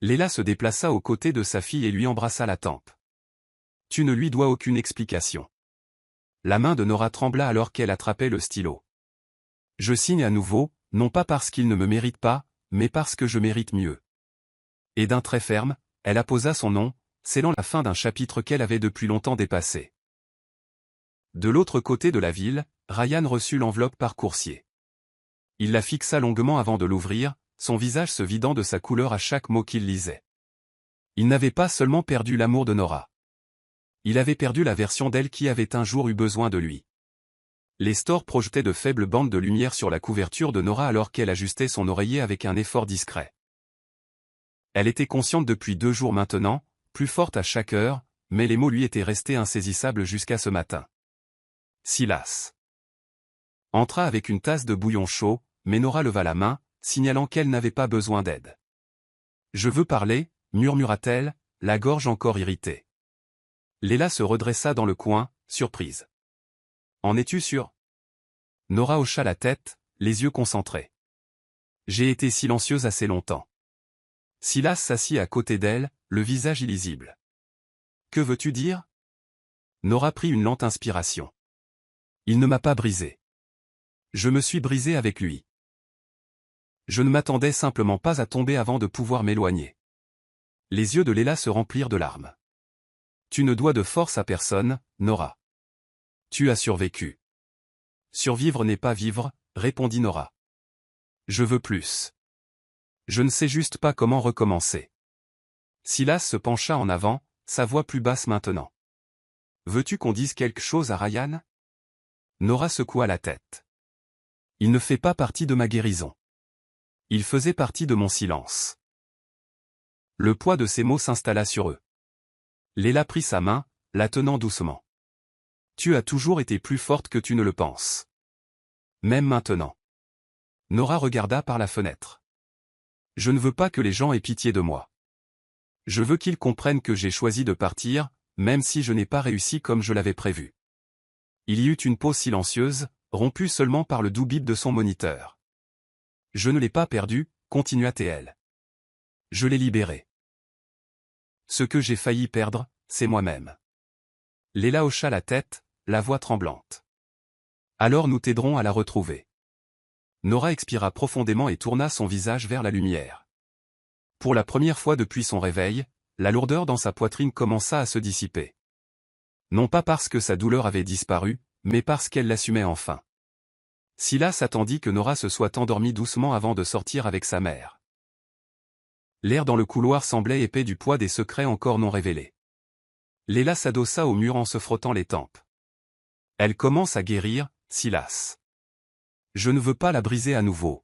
S1: Léla se déplaça aux côtés de sa fille et lui embrassa la tempe. Tu ne lui dois aucune explication. La main de Nora trembla alors qu'elle attrapait le stylo. Je signe à nouveau, non pas parce qu'il ne me mérite pas, mais parce que je mérite mieux. Et d'un trait ferme, elle apposa son nom, scellant la fin d'un chapitre qu'elle avait depuis longtemps dépassé. De l'autre côté de la ville, Ryan reçut l'enveloppe par coursier. Il la fixa longuement avant de l'ouvrir, son visage se vidant de sa couleur à chaque mot qu'il lisait. Il n'avait pas seulement perdu l'amour de Nora. Il avait perdu la version d'elle qui avait un jour eu besoin de lui. Les stores projetaient de faibles bandes de lumière sur la couverture de Nora alors qu'elle ajustait son oreiller avec un effort discret. Elle était consciente depuis 2 jours maintenant, plus forte à chaque heure, mais les mots lui étaient restés insaisissables jusqu'à ce matin. Silas entra avec une tasse de bouillon chaud, mais Nora leva la main, signalant qu'elle n'avait pas besoin d'aide. « Je veux parler », murmura-t-elle, la gorge encore irritée. Léla se redressa dans le coin, surprise. « En es-tu sûre ?» Nora hocha la tête, les yeux concentrés. « J'ai été silencieuse assez longtemps. » Silas s'assit à côté d'elle, le visage illisible. « Que veux-tu dire ?» Nora prit une lente inspiration. « Il ne m'a pas brisé. Je me suis brisé avec lui. Je ne m'attendais simplement pas à tomber avant de pouvoir m'éloigner. » Les yeux de Léla se remplirent de larmes. « Tu ne dois de force à personne, Nora. Tu as survécu. »« Survivre n'est pas vivre », répondit Nora. « Je veux plus. Je ne sais juste pas comment recommencer. » Silas se pencha en avant, sa voix plus basse maintenant. « Veux-tu qu'on dise quelque chose à Ryan ?» Nora secoua la tête. « Il ne fait pas partie de ma guérison. Il faisait partie de mon silence. » Le poids de ces mots s'installa sur eux. Léla prit sa main, la tenant doucement. « Tu as toujours été plus forte que tu ne le penses. Même maintenant. » Nora regarda par la fenêtre. « Je ne veux pas que les gens aient pitié de moi. Je veux qu'ils comprennent que j'ai choisi de partir, même si je n'ai pas réussi comme je l'avais prévu. » Il y eut une pause silencieuse, rompue seulement par le doux bip de son moniteur. « Je ne l'ai pas perdu, » continua-t-elle. « Je l'ai libéré. Ce que j'ai failli perdre, c'est moi-même. » Léla hocha la tête, la voix tremblante. « Alors nous t'aiderons à la retrouver. » Nora expira profondément et tourna son visage vers la lumière. Pour la première fois depuis son réveil, la lourdeur dans sa poitrine commença à se dissiper. Non pas parce que sa douleur avait disparu, mais parce qu'elle l'assumait enfin. Silas attendit que Nora se soit endormie doucement avant de sortir avec sa mère. L'air dans le couloir semblait épais du poids des secrets encore non révélés. Léla s'adossa au mur en se frottant les tempes. « Elle commence à guérir, Silas. Je ne veux pas la briser à nouveau. »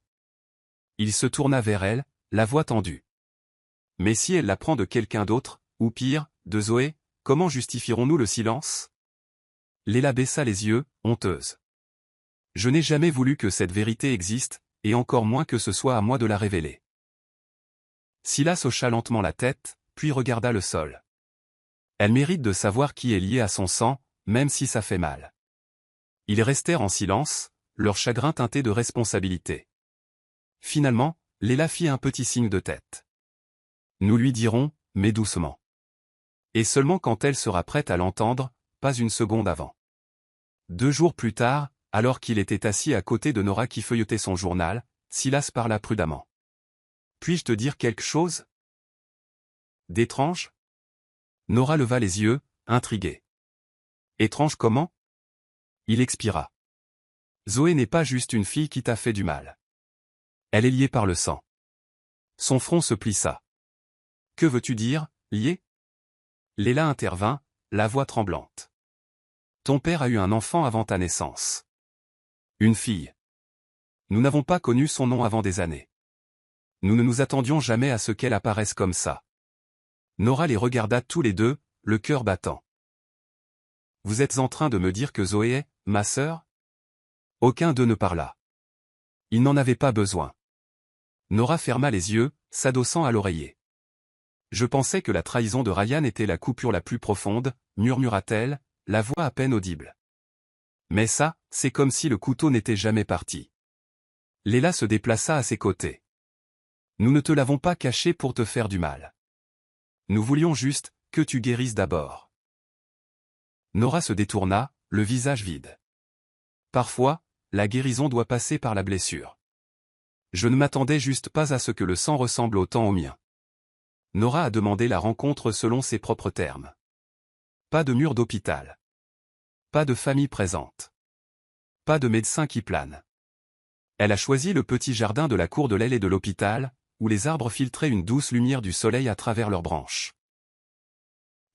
S1: Il se tourna vers elle, la voix tendue. « Mais si elle l'apprend de quelqu'un d'autre, ou pire, de Zoé, comment justifierons-nous le silence ?» Léla baissa les yeux, honteuse. « Je n'ai jamais voulu que cette vérité existe, et encore moins que ce soit à moi de la révéler. » Silas hocha lentement la tête, puis regarda le sol. Elle mérite de savoir qui est lié à son sang, même si ça fait mal. Ils restèrent en silence, leur chagrin teinté de responsabilité. Finalement, Léla fit un petit signe de tête. « Nous lui dirons, mais doucement. Et seulement quand elle sera prête à l'entendre, pas une seconde avant. » 2 jours plus tard, alors qu'il était assis à côté de Nora qui feuilletait son journal, Silas parla prudemment. « Puis-je te dire quelque chose ? D'étrange ?» Nora leva les yeux, intriguée. « Étrange comment ?» Il expira. « Zoé n'est pas juste une fille qui t'a fait du mal. Elle est liée par le sang. » Son front se plissa. « Que veux-tu dire, liée ?» Léla intervint, la voix tremblante. « Ton père a eu un enfant avant ta naissance. Une fille. Nous n'avons pas connu son nom avant des années. Nous ne nous attendions jamais à ce qu'elle apparaisse comme ça. » Nora les regarda tous les deux, le cœur battant. « Vous êtes en train de me dire que Zoé est, ma sœur ?» Aucun d'eux ne parla. Il n'en avait pas besoin. Nora ferma les yeux, s'adossant à l'oreiller. « Je pensais que la trahison de Ryan était la coupure la plus profonde, » murmura-t-elle, la voix à peine audible. Mais ça, c'est comme si le couteau n'était jamais parti. Léla se déplaça à ses côtés. Nous ne te l'avons pas caché pour te faire du mal. Nous voulions juste que tu guérisses d'abord. Nora se détourna, le visage vide. Parfois, la guérison doit passer par la blessure. Je ne m'attendais juste pas à ce que le sang ressemble autant au mien. Nora a demandé la rencontre selon ses propres termes. Pas de mur d'hôpital. Pas de famille présente. Pas de médecin qui plane. Elle a choisi le petit jardin de la cour de l'aile et de l'hôpital, où les arbres filtraient une douce lumière du soleil à travers leurs branches.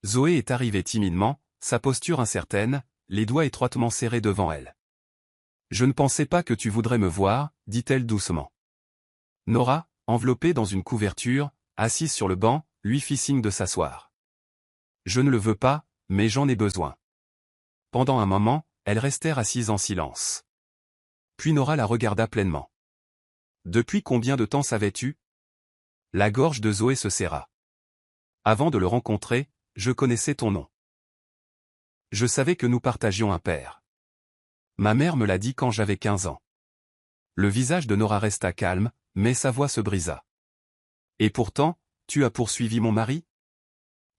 S1: Zoé est arrivée timidement, sa posture incertaine, les doigts étroitement serrés devant elle. « Je ne pensais pas que tu voudrais me voir, dit-elle doucement. Nora, enveloppée dans une couverture, assise sur le banc, lui fit signe de s'asseoir. « Je ne le veux pas, mais j'en ai besoin. » Pendant un moment, elles restèrent assises en silence. Puis Nora la regarda pleinement. « Depuis combien de temps savais-tu » La gorge de Zoé se serra. « Avant de le rencontrer, je connaissais ton nom. Je savais que nous partagions un père. Ma mère me l'a dit quand j'avais 15 ans. » Le visage de Nora resta calme, mais sa voix se brisa. « Et pourtant, tu as poursuivi mon mari »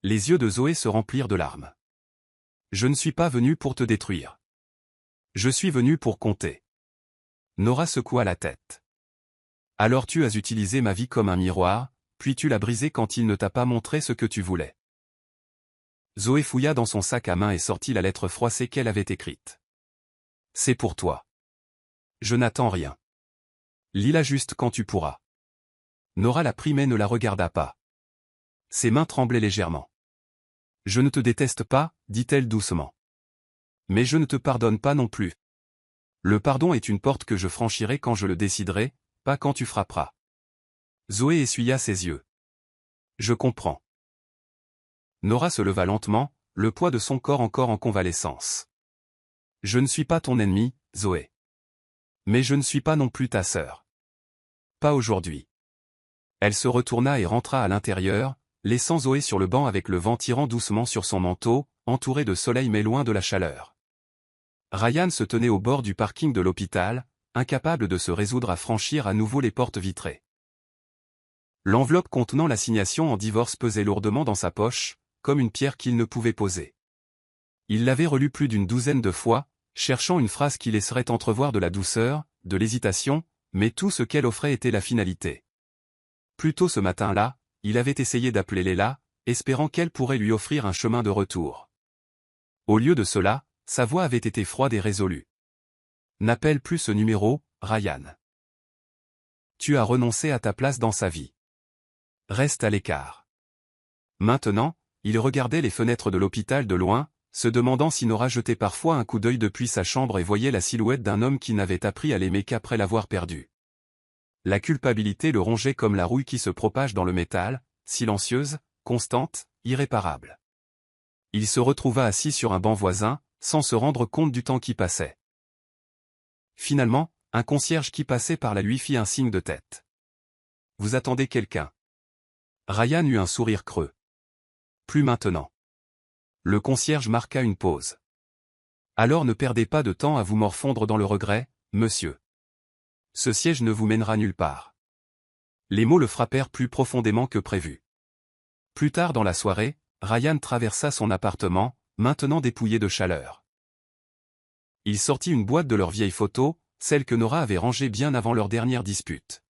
S1: Les yeux de Zoé se remplirent de larmes. « Je ne suis pas venu pour te détruire. Je suis venu pour compter. » Nora secoua la tête. « Alors tu as utilisé ma vie comme un miroir, puis tu l'as brisé quand il ne t'a pas montré ce que tu voulais. » Zoé fouilla dans son sac à main et sortit la lettre froissée qu'elle avait écrite. « C'est pour toi. Je n'attends rien. Lis-la juste quand tu pourras. » Nora la prit mais ne la regarda pas. Ses mains tremblaient légèrement. « Je ne te déteste pas, dit-elle doucement. Mais je ne te pardonne pas non plus. Le pardon est une porte que je franchirai quand je le déciderai, pas quand tu frapperas. » Zoé essuya ses yeux. « Je comprends. » Nora se leva lentement, le poids de son corps encore en convalescence. « Je ne suis pas ton ennemi, Zoé. Mais je ne suis pas non plus ta sœur. Pas aujourd'hui. » Elle se retourna et rentra à l'intérieur, laissant Zoé sur le banc avec le vent tirant doucement sur son manteau, entouré de soleil mais loin de la chaleur. Ryan se tenait au bord du parking de l'hôpital, incapable de se résoudre à franchir à nouveau les portes vitrées. L'enveloppe contenant l'assignation en divorce pesait lourdement dans sa poche, comme une pierre qu'il ne pouvait poser. Il l'avait relue plus d'une douzaine de fois, cherchant une phrase qui laisserait entrevoir de la douceur, de l'hésitation, mais tout ce qu'elle offrait était la finalité. Plus tôt ce matin-là, il avait essayé d'appeler Léla, espérant qu'elle pourrait lui offrir un chemin de retour. Au lieu de cela, sa voix avait été froide et résolue. « N'appelle plus ce numéro, Ryan. Tu as renoncé à ta place dans sa vie. Reste à l'écart. » Maintenant, il regardait les fenêtres de l'hôpital de loin, se demandant si Nora jetait parfois un coup d'œil depuis sa chambre et voyait la silhouette d'un homme qui n'avait appris à l'aimer qu'après l'avoir perdu. La culpabilité le rongeait comme la rouille qui se propage dans le métal, silencieuse, constante, irréparable. Il se retrouva assis sur un banc voisin, sans se rendre compte du temps qui passait. Finalement, un concierge qui passait par là lui fit un signe de tête. « Vous attendez quelqu'un » Ryan eut un sourire creux. « Plus maintenant. » Le concierge marqua une pause. « Alors ne perdez pas de temps à vous morfondre dans le regret, monsieur. Ce siège ne vous mènera nulle part. » Les mots le frappèrent plus profondément que prévu. Plus tard dans la soirée, Ryan traversa son appartement, maintenant dépouillé de chaleur. Il sortit une boîte de leurs vieilles photos, celles que Nora avait rangées bien avant leur dernière dispute.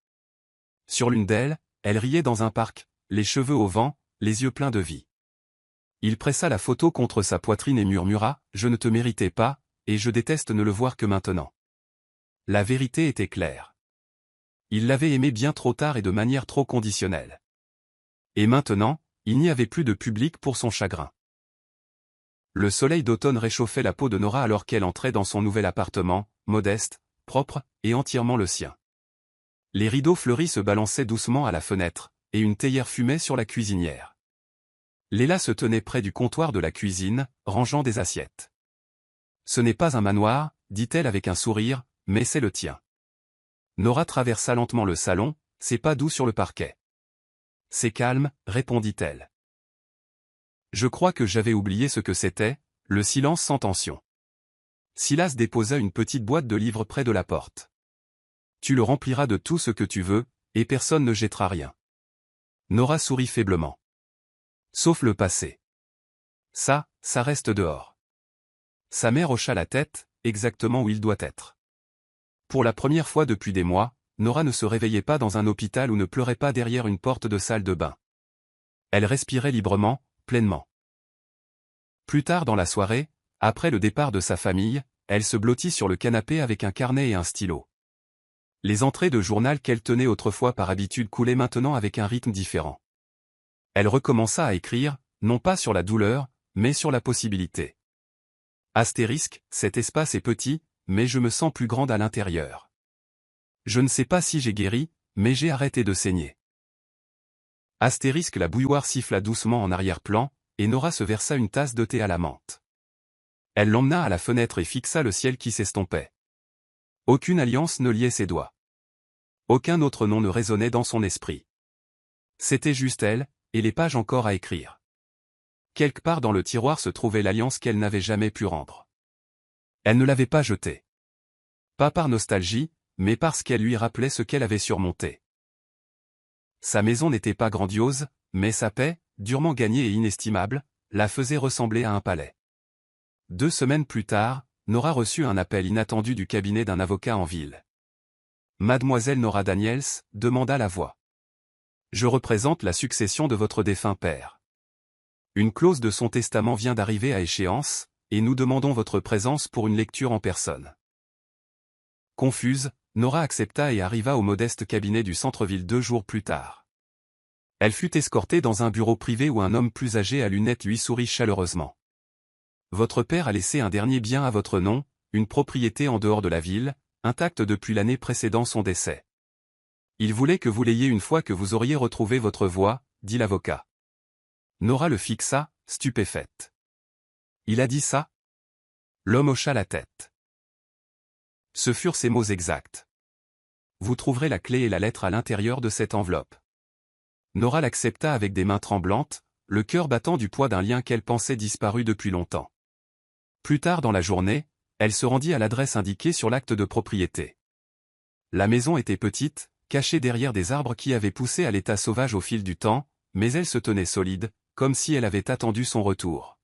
S1: Sur l'une d'elles, elle riait dans un parc, les cheveux au vent, les yeux pleins de vie. Il pressa la photo contre sa poitrine et murmura « Je ne te méritais pas, et je déteste ne le voir que maintenant. » La vérité était claire. Il l'avait aimée bien trop tard et de manière trop conditionnelle. Et maintenant, il n'y avait plus de public pour son chagrin. Le soleil d'automne réchauffait la peau de Nora alors qu'elle entrait dans son nouvel appartement, modeste, propre, et entièrement le sien. Les rideaux fleuris se balançaient doucement à la fenêtre, et une théière fumait sur la cuisinière. Léla se tenait près du comptoir de la cuisine, rangeant des assiettes. « Ce n'est pas un manoir, dit-elle avec un sourire, mais c'est le tien. » Nora traversa lentement le salon, ses pas doux sur le parquet. « C'est calme, répondit-elle. Je crois que j'avais oublié ce que c'était, le silence sans tension. Silas déposa une petite boîte de livres près de la porte. Tu le rempliras de tout ce que tu veux, et personne ne jettera rien. Nora sourit faiblement. Sauf le passé. Ça reste dehors. Sa mère hocha la tête, exactement où il doit être. Pour la première fois depuis des mois, Nora ne se réveillait pas dans un hôpital ou ne pleurait pas derrière une porte de salle de bain. Elle respirait librement, pleinement. Plus tard dans la soirée, après le départ de sa famille, elle se blottit sur le canapé avec un carnet et un stylo. Les entrées de journal qu'elle tenait autrefois par habitude coulaient maintenant avec un rythme différent. Elle recommença à écrire, non pas sur la douleur, mais sur la possibilité. Astérisque, cet espace est petit, mais je me sens plus grande à l'intérieur. Je ne sais pas si j'ai guéri, mais j'ai arrêté de saigner. Astérisque, la bouilloire siffla doucement en arrière-plan, et Nora se versa une tasse de thé à la menthe. Elle l'emmena à la fenêtre et fixa le ciel qui s'estompait. Aucune alliance ne liait ses doigts. Aucun autre nom ne résonnait dans son esprit. C'était juste elle, et les pages encore à écrire. Quelque part dans le tiroir se trouvait l'alliance qu'elle n'avait jamais pu rendre. Elle ne l'avait pas jetée. Pas par nostalgie, mais parce qu'elle lui rappelait ce qu'elle avait surmonté. Sa maison n'était pas grandiose, mais sa paix, durement gagnée et inestimable, la faisait ressembler à un palais. 2 semaines plus tard, Nora reçut un appel inattendu du cabinet d'un avocat en ville. Mademoiselle Nora Daniels, demanda la voix. Je représente la succession de votre défunt père. Une clause de son testament vient d'arriver à échéance, et nous demandons votre présence pour une lecture en personne. Confuse, Nora accepta et arriva au modeste cabinet du centre-ville 2 jours plus tard. Elle fut escortée dans un bureau privé où un homme plus âgé à lunettes lui sourit chaleureusement. Votre père a laissé un dernier bien à votre nom, une propriété en dehors de la ville, intacte depuis l'année précédant son décès. Il voulait que vous l'ayez une fois que vous auriez retrouvé votre voix, dit l'avocat. Nora le fixa, stupéfaite. Il a dit ça? L'homme hocha la tête. Ce furent ses mots exacts. Vous trouverez la clé et la lettre à l'intérieur de cette enveloppe. Nora l'accepta avec des mains tremblantes, le cœur battant du poids d'un lien qu'elle pensait disparu depuis longtemps. Plus tard dans la journée, elle se rendit à l'adresse indiquée sur l'acte de propriété. La maison était petite, cachée derrière des arbres qui avaient poussé à l'état sauvage au fil du temps, mais elle se tenait solide, comme si elle avait attendu son retour.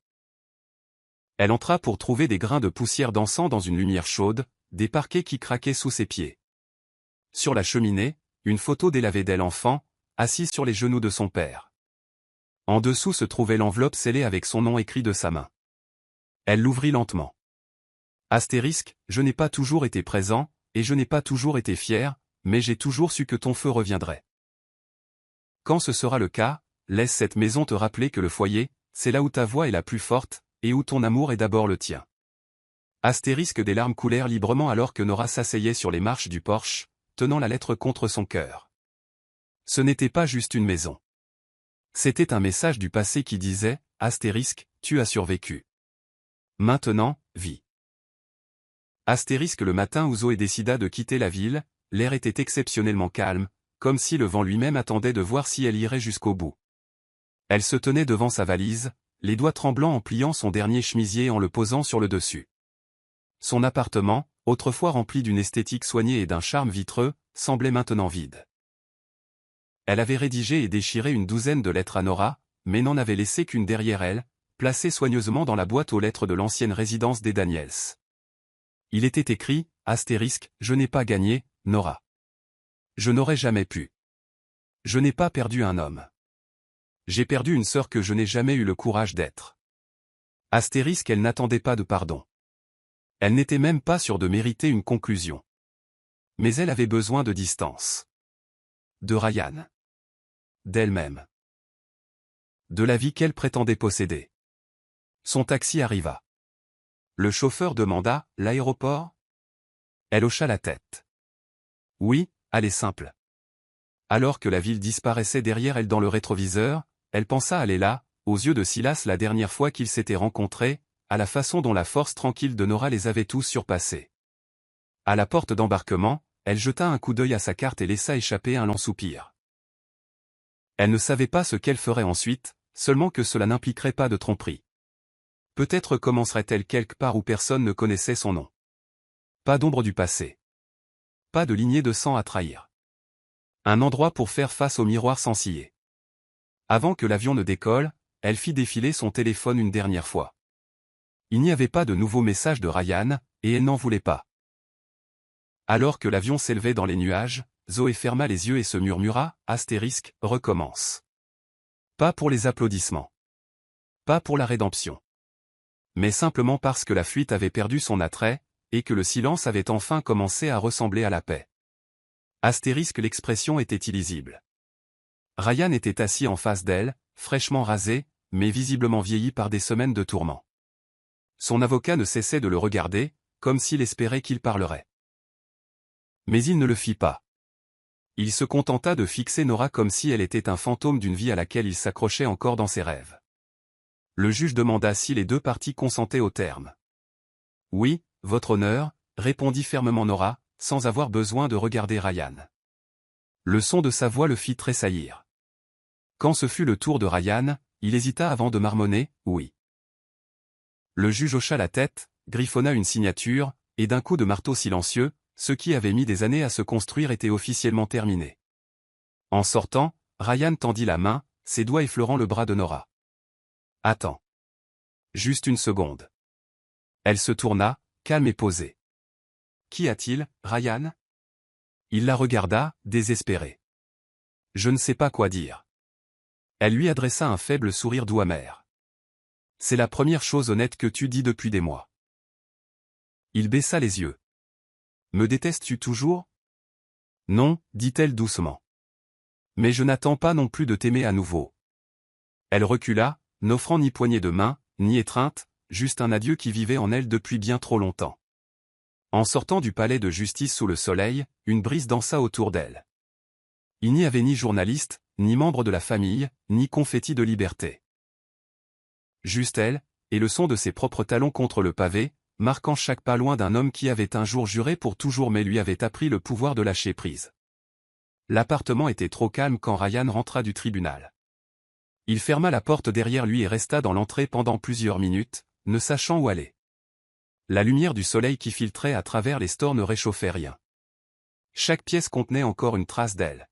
S1: Elle entra pour trouver des grains de poussière dansant dans une lumière chaude, des parquets qui craquaient sous ses pieds. Sur la cheminée, une photo délavée d'elle enfant, assise sur les genoux de son père. En dessous se trouvait l'enveloppe scellée avec son nom écrit de sa main. Elle l'ouvrit lentement. Astérisque, je n'ai pas toujours été présent, et je n'ai pas toujours été fier, mais j'ai toujours su que ton feu reviendrait. Quand ce sera le cas, laisse cette maison te rappeler que le foyer, c'est là où ta voix est la plus forte, et où ton amour est d'abord le tien. Astérisque, des larmes coulèrent librement alors que Nora s'asseyait sur les marches du porche, tenant la lettre contre son cœur. Ce n'était pas juste une maison. C'était un message du passé qui disait, Astérisque, tu as survécu. Maintenant, vis. Astérisque, le matin où Zoé décida de quitter la ville, l'air était exceptionnellement calme, comme si le vent lui-même attendait de voir si elle irait jusqu'au bout. Elle se tenait devant sa valise, les doigts tremblants en pliant son dernier chemisier et en le posant sur le dessus. Son appartement, autrefois rempli d'une esthétique soignée et d'un charme vitreux, semblait maintenant vide. Elle avait rédigé et déchiré une douzaine de lettres à Nora, mais n'en avait laissé qu'une derrière elle, placée soigneusement dans la boîte aux lettres de l'ancienne résidence des Daniels. Il était écrit, astérisque, je n'ai pas gagné, Nora. Je n'aurais jamais pu. Je n'ai pas perdu un homme. J'ai perdu une sœur que je n'ai jamais eu le courage d'être. Astérisque, elle n'attendait pas de pardon. Elle n'était même pas sûre de mériter une conclusion. Mais elle avait besoin de distance. De Ryan. D'elle-même. De la vie qu'elle prétendait posséder. Son taxi arriva. Le chauffeur demanda, l'aéroport? Elle hocha la tête. Oui, allez simple. Alors que la ville disparaissait derrière elle dans le rétroviseur, elle pensa aller là, aux yeux de Silas la dernière fois qu'ils s'étaient rencontrés, à la façon dont la force tranquille de Nora les avait tous surpassés. À la porte d'embarquement, elle jeta un coup d'œil à sa carte et laissa échapper un lent soupir. Elle ne savait pas ce qu'elle ferait ensuite, seulement que cela n'impliquerait pas de tromperie. Peut-être commencerait-elle quelque part où personne ne connaissait son nom. Pas d'ombre du passé. Pas de lignée de sang à trahir. Un endroit pour faire face au miroir sans ciller. Avant que l'avion ne décolle, elle fit défiler son téléphone une dernière fois. Il n'y avait pas de nouveaux messages de Ryan, et elle n'en voulait pas. Alors que l'avion s'élevait dans les nuages, Zoé ferma les yeux et se murmura, *, recommence. Pas pour les applaudissements. Pas pour la rédemption. Mais simplement parce que la fuite avait perdu son attrait, et que le silence avait enfin commencé à ressembler à la paix. * L'expression était illisible. Ryan était assis en face d'elle, fraîchement rasé, mais visiblement vieilli par des semaines de tourments. Son avocat ne cessait de le regarder, comme s'il espérait qu'il parlerait. Mais il ne le fit pas. Il se contenta de fixer Nora comme si elle était un fantôme d'une vie à laquelle il s'accrochait encore dans ses rêves. Le juge demanda si les deux parties consentaient au terme. « Oui, votre honneur », répondit fermement Nora, sans avoir besoin de regarder Ryan. Le son de sa voix le fit tressaillir. Quand ce fut le tour de Ryan, il hésita avant de marmonner « oui ». Le juge hocha la tête, griffonna une signature, et d'un coup de marteau silencieux, ce qui avait mis des années à se construire était officiellement terminé. En sortant, Ryan tendit la main, ses doigts effleurant le bras de Nora. « Attends. Juste une seconde. » Elle se tourna, calme et posée. « Qu'y a-t-il, Ryan ?» Il la regarda, désespéré. « Je ne sais pas quoi dire. » Elle lui adressa un faible sourire doux amer. « C'est la première chose honnête que tu dis depuis des mois. » Il baissa les yeux. « Me détestes-tu toujours ? » « Non, dit-elle doucement. Mais je n'attends pas non plus de t'aimer à nouveau. » Elle recula, n'offrant ni poignée de main, ni étreinte, juste un adieu qui vivait en elle depuis bien trop longtemps. En sortant du palais de justice sous le soleil, une brise dansa autour d'elle. Il n'y avait ni journaliste, ni membre de la famille, ni confetti de liberté. Juste elle, et le son de ses propres talons contre le pavé, marquant chaque pas loin d'un homme qui avait un jour juré pour toujours mais lui avait appris le pouvoir de lâcher prise. L'appartement était trop calme quand Ryan rentra du tribunal. Il ferma la porte derrière lui et resta dans l'entrée pendant plusieurs minutes, ne sachant où aller. La lumière du soleil qui filtrait à travers les stores ne réchauffait rien. Chaque pièce contenait encore une trace d'elle.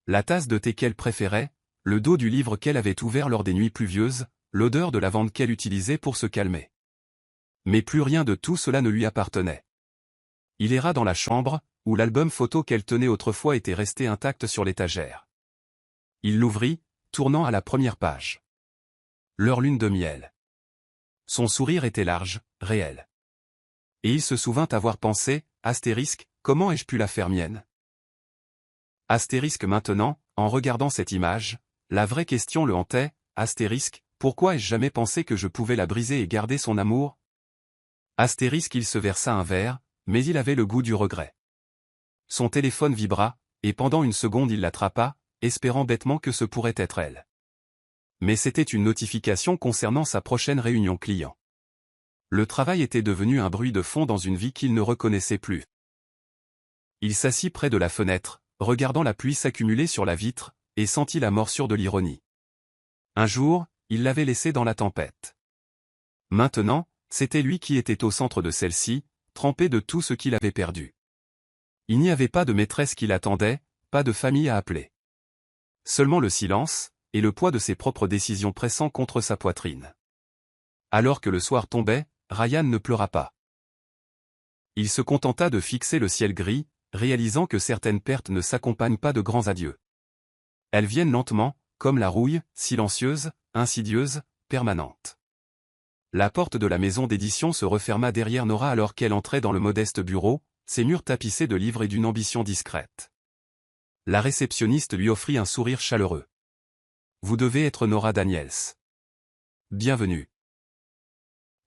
S1: La tasse de thé qu'elle préférait, le dos du livre qu'elle avait ouvert lors des nuits pluvieuses, l'odeur de lavande qu'elle utilisait pour se calmer. Mais plus rien de tout cela ne lui appartenait. Il erra dans la chambre, où l'album photo qu'elle tenait autrefois était resté intact sur l'étagère. Il l'ouvrit, tournant à la première page. Leur lune de miel. Son sourire était large, réel. Et il se souvint avoir pensé, *, comment ai-je pu la faire mienne ? Maintenant, en regardant cette image, la vraie question le hantait, *, pourquoi ai-je jamais pensé que je pouvais la briser et garder son amour ? Il se versa un verre, mais il avait le goût du regret. Son téléphone vibra, et pendant une seconde il l'attrapa, espérant bêtement que ce pourrait être elle. Mais c'était une notification concernant sa prochaine réunion client. Le travail était devenu un bruit de fond dans une vie qu'il ne reconnaissait plus. Il s'assit près de la fenêtre, regardant la pluie s'accumuler sur la vitre, et sentit la morsure de l'ironie. Un jour, il l'avait laissée dans la tempête. Maintenant, c'était lui qui était au centre de celle-ci, trempé de tout ce qu'il avait perdu. Il n'y avait pas de maîtresse qui l'attendait, pas de famille à appeler. Seulement le silence, et le poids de ses propres décisions pressant contre sa poitrine. Alors que le soir tombait, Ryan ne pleura pas. Il se contenta de fixer le ciel gris, réalisant que certaines pertes ne s'accompagnent pas de grands adieux. Elles viennent lentement, comme la rouille, silencieuse, insidieuse, permanente. La porte de la maison d'édition se referma derrière Nora alors qu'elle entrait dans le modeste bureau, ses murs tapissés de livres et d'une ambition discrète. La réceptionniste lui offrit un sourire chaleureux. « Vous devez être Nora Daniels. Bienvenue. »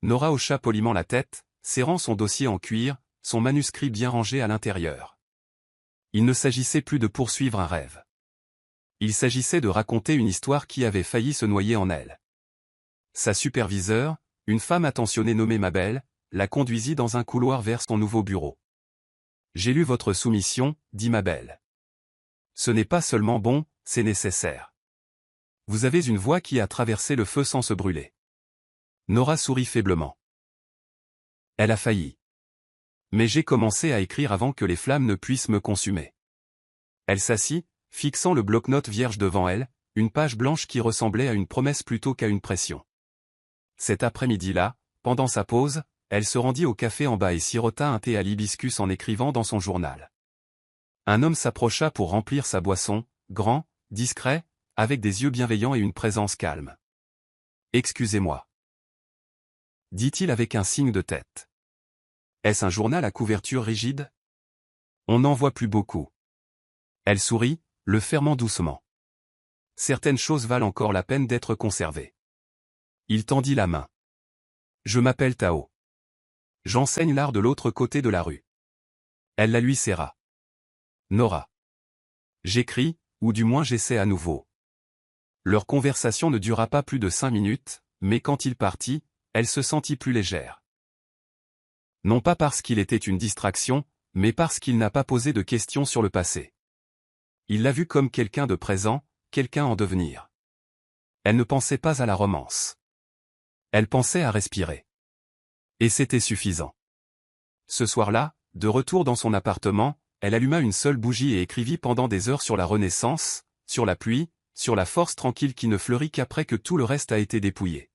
S1: Nora hocha poliment la tête, serrant son dossier en cuir, son manuscrit bien rangé à l'intérieur. Il ne s'agissait plus de poursuivre un rêve. Il s'agissait de raconter une histoire qui avait failli se noyer en elle. Sa superviseure, une femme attentionnée nommée Mabel, la conduisit dans un couloir vers son nouveau bureau. « J'ai lu votre soumission, » dit Mabel. « Ce n'est pas seulement bon, c'est nécessaire. Vous avez une voix qui a traversé le feu sans se brûler. Nora sourit faiblement. Elle a failli. Mais j'ai commencé à écrire avant que les flammes ne puissent me consumer. Elle s'assit, fixant le bloc-notes vierge devant elle, une page blanche qui ressemblait à une promesse plutôt qu'à une pression. Cet après-midi-là, pendant sa pause, elle se rendit au café en bas et sirota un thé à l'hibiscus en écrivant dans son journal. Un homme s'approcha pour remplir sa boisson, grand, discret, avec des yeux bienveillants et une présence calme. « Excusez-moi. » dit-il avec un signe de tête. « Est-ce un journal à couverture rigide ? On n'en voit plus beaucoup. » Elle sourit, le fermant doucement. « Certaines choses valent encore la peine d'être conservées. » Il tendit la main. « Je m'appelle Tao. J'enseigne l'art de l'autre côté de la rue. » Elle la lui serra. « Nora. J'écris, ou du moins j'essaie à nouveau. » Leur conversation ne dura pas plus de 5 minutes, mais quand il partit, elle se sentit plus légère. Non pas parce qu'il était une distraction, mais parce qu'il n'a pas posé de questions sur le passé. Il l'a vu comme quelqu'un de présent, quelqu'un en devenir. Elle ne pensait pas à la romance. Elle pensait à respirer. Et c'était suffisant. Ce soir-là, de retour dans son appartement, elle alluma une seule bougie et écrivit pendant des heures sur la Renaissance, sur la pluie, sur la force tranquille qui ne fleurit qu'après que tout le reste a été dépouillé.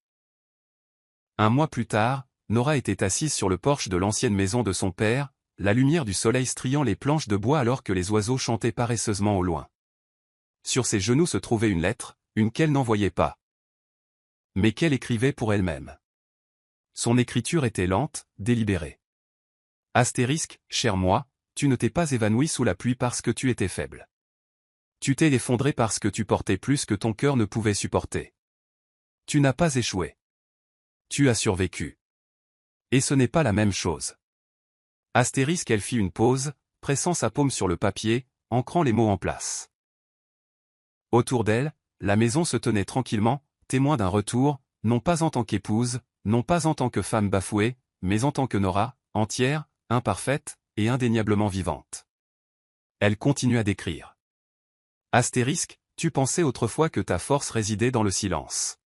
S1: Un mois plus tard, Nora était assise sur le porche de l'ancienne maison de son père, la lumière du soleil striant les planches de bois alors que les oiseaux chantaient paresseusement au loin. Sur ses genoux se trouvait une lettre, une qu'elle n'envoyait pas. Mais qu'elle écrivait pour elle-même. Son écriture était lente, délibérée. Astérisque, cher moi, tu ne t'es pas évanoui sous la pluie parce que tu étais faible. Tu t'es effondré parce que tu portais plus que ton cœur ne pouvait supporter. Tu n'as pas échoué. Tu as survécu. Et ce n'est pas la même chose. Astérisque, elle fit une pause, pressant sa paume sur le papier, ancrant les mots en place. Autour d'elle, la maison se tenait tranquillement, témoin d'un retour, non pas en tant qu'épouse, non pas en tant que femme bafouée, mais en tant que Nora, entière, imparfaite, et indéniablement vivante. Elle continua d'écrire. Astérisque, tu pensais autrefois que ta force résidait dans le silence.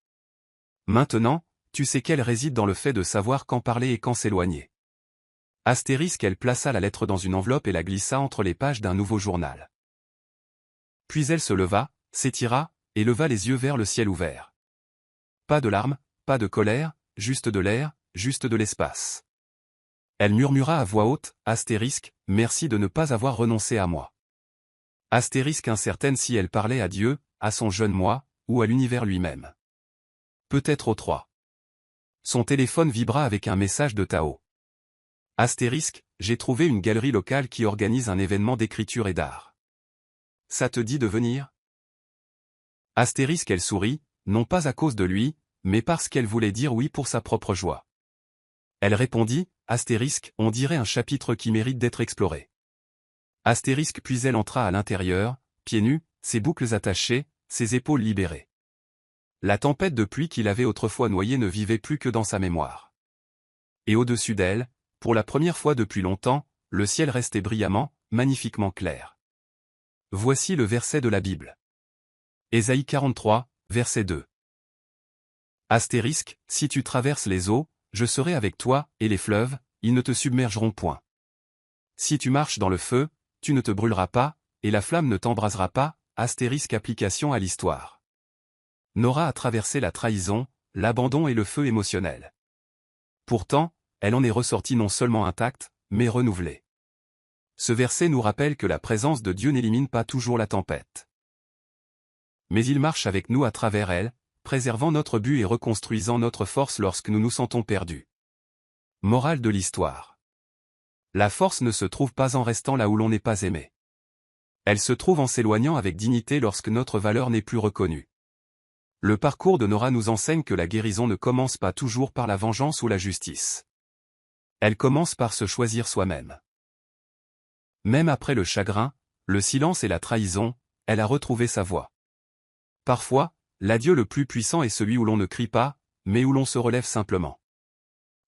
S1: Maintenant, tu sais qu'elle réside dans le fait de savoir quand parler et quand s'éloigner. Astérisque, elle plaça la lettre dans une enveloppe et la glissa entre les pages d'un nouveau journal. Puis elle se leva, s'étira, et leva les yeux vers le ciel ouvert. Pas de larmes, pas de colère, juste de l'air, juste de l'espace. Elle murmura à voix haute, astérisque, merci de ne pas avoir renoncé à moi. Astérisque, incertaine si elle parlait à Dieu, à son jeune moi, ou à l'univers lui-même. Peut-être aux trois. Son téléphone vibra avec un message de Tao. Astérisque, j'ai trouvé une galerie locale qui organise un événement d'écriture et d'art. Ça te dit de venir ? Astérisque, elle sourit, non pas à cause de lui, mais parce qu'elle voulait dire oui pour sa propre joie. Elle répondit, astérisque, on dirait un chapitre qui mérite d'être exploré. Astérisque, puis elle entra à l'intérieur, pieds nus, ses boucles attachées, ses épaules libérées. La tempête de pluie qui l'avait autrefois noyée ne vivait plus que dans sa mémoire. Et au-dessus d'elle, pour la première fois depuis longtemps, le ciel restait brillamment, magnifiquement clair. Voici le verset de la Bible. Ésaïe 43, verset 2. Astérisque, si tu traverses les eaux, je serai avec toi, et les fleuves, ils ne te submergeront point. Si tu marches dans le feu, tu ne te brûleras pas, et la flamme ne t'embrasera pas, astérisque application à l'histoire. Nora a traversé la trahison, l'abandon et le feu émotionnel. Pourtant, elle en est ressortie non seulement intacte, mais renouvelée. Ce verset nous rappelle que la présence de Dieu n'élimine pas toujours la tempête. Mais il marche avec nous à travers elle, préservant notre but et reconstruisant notre force lorsque nous nous sentons perdus. Morale de l'histoire. La force ne se trouve pas en restant là où l'on n'est pas aimé. Elle se trouve en s'éloignant avec dignité lorsque notre valeur n'est plus reconnue. Le parcours de Nora nous enseigne que la guérison ne commence pas toujours par la vengeance ou la justice. Elle commence par se choisir soi-même. Même après le chagrin, le silence et la trahison, elle a retrouvé sa voix. Parfois, l'adieu le plus puissant est celui où l'on ne crie pas, mais où l'on se relève simplement.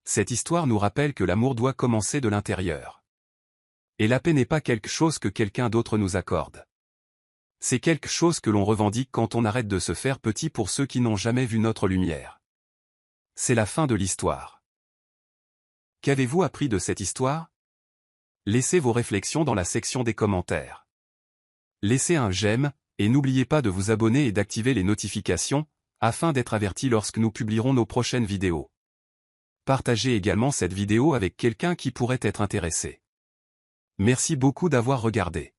S1: Cette histoire nous rappelle que l'amour doit commencer de l'intérieur. Et la paix n'est pas quelque chose que quelqu'un d'autre nous accorde. C'est quelque chose que l'on revendique quand on arrête de se faire petit pour ceux qui n'ont jamais vu notre lumière. c'est la fin de l'histoire. Qu'avez-vous appris de cette histoire? Laissez vos réflexions dans la section des commentaires. Laissez un j'aime, et n'oubliez pas de vous abonner et d'activer les notifications, afin d'être averti lorsque nous publierons nos prochaines vidéos. Partagez également cette vidéo avec quelqu'un qui pourrait être intéressé. Merci beaucoup d'avoir regardé.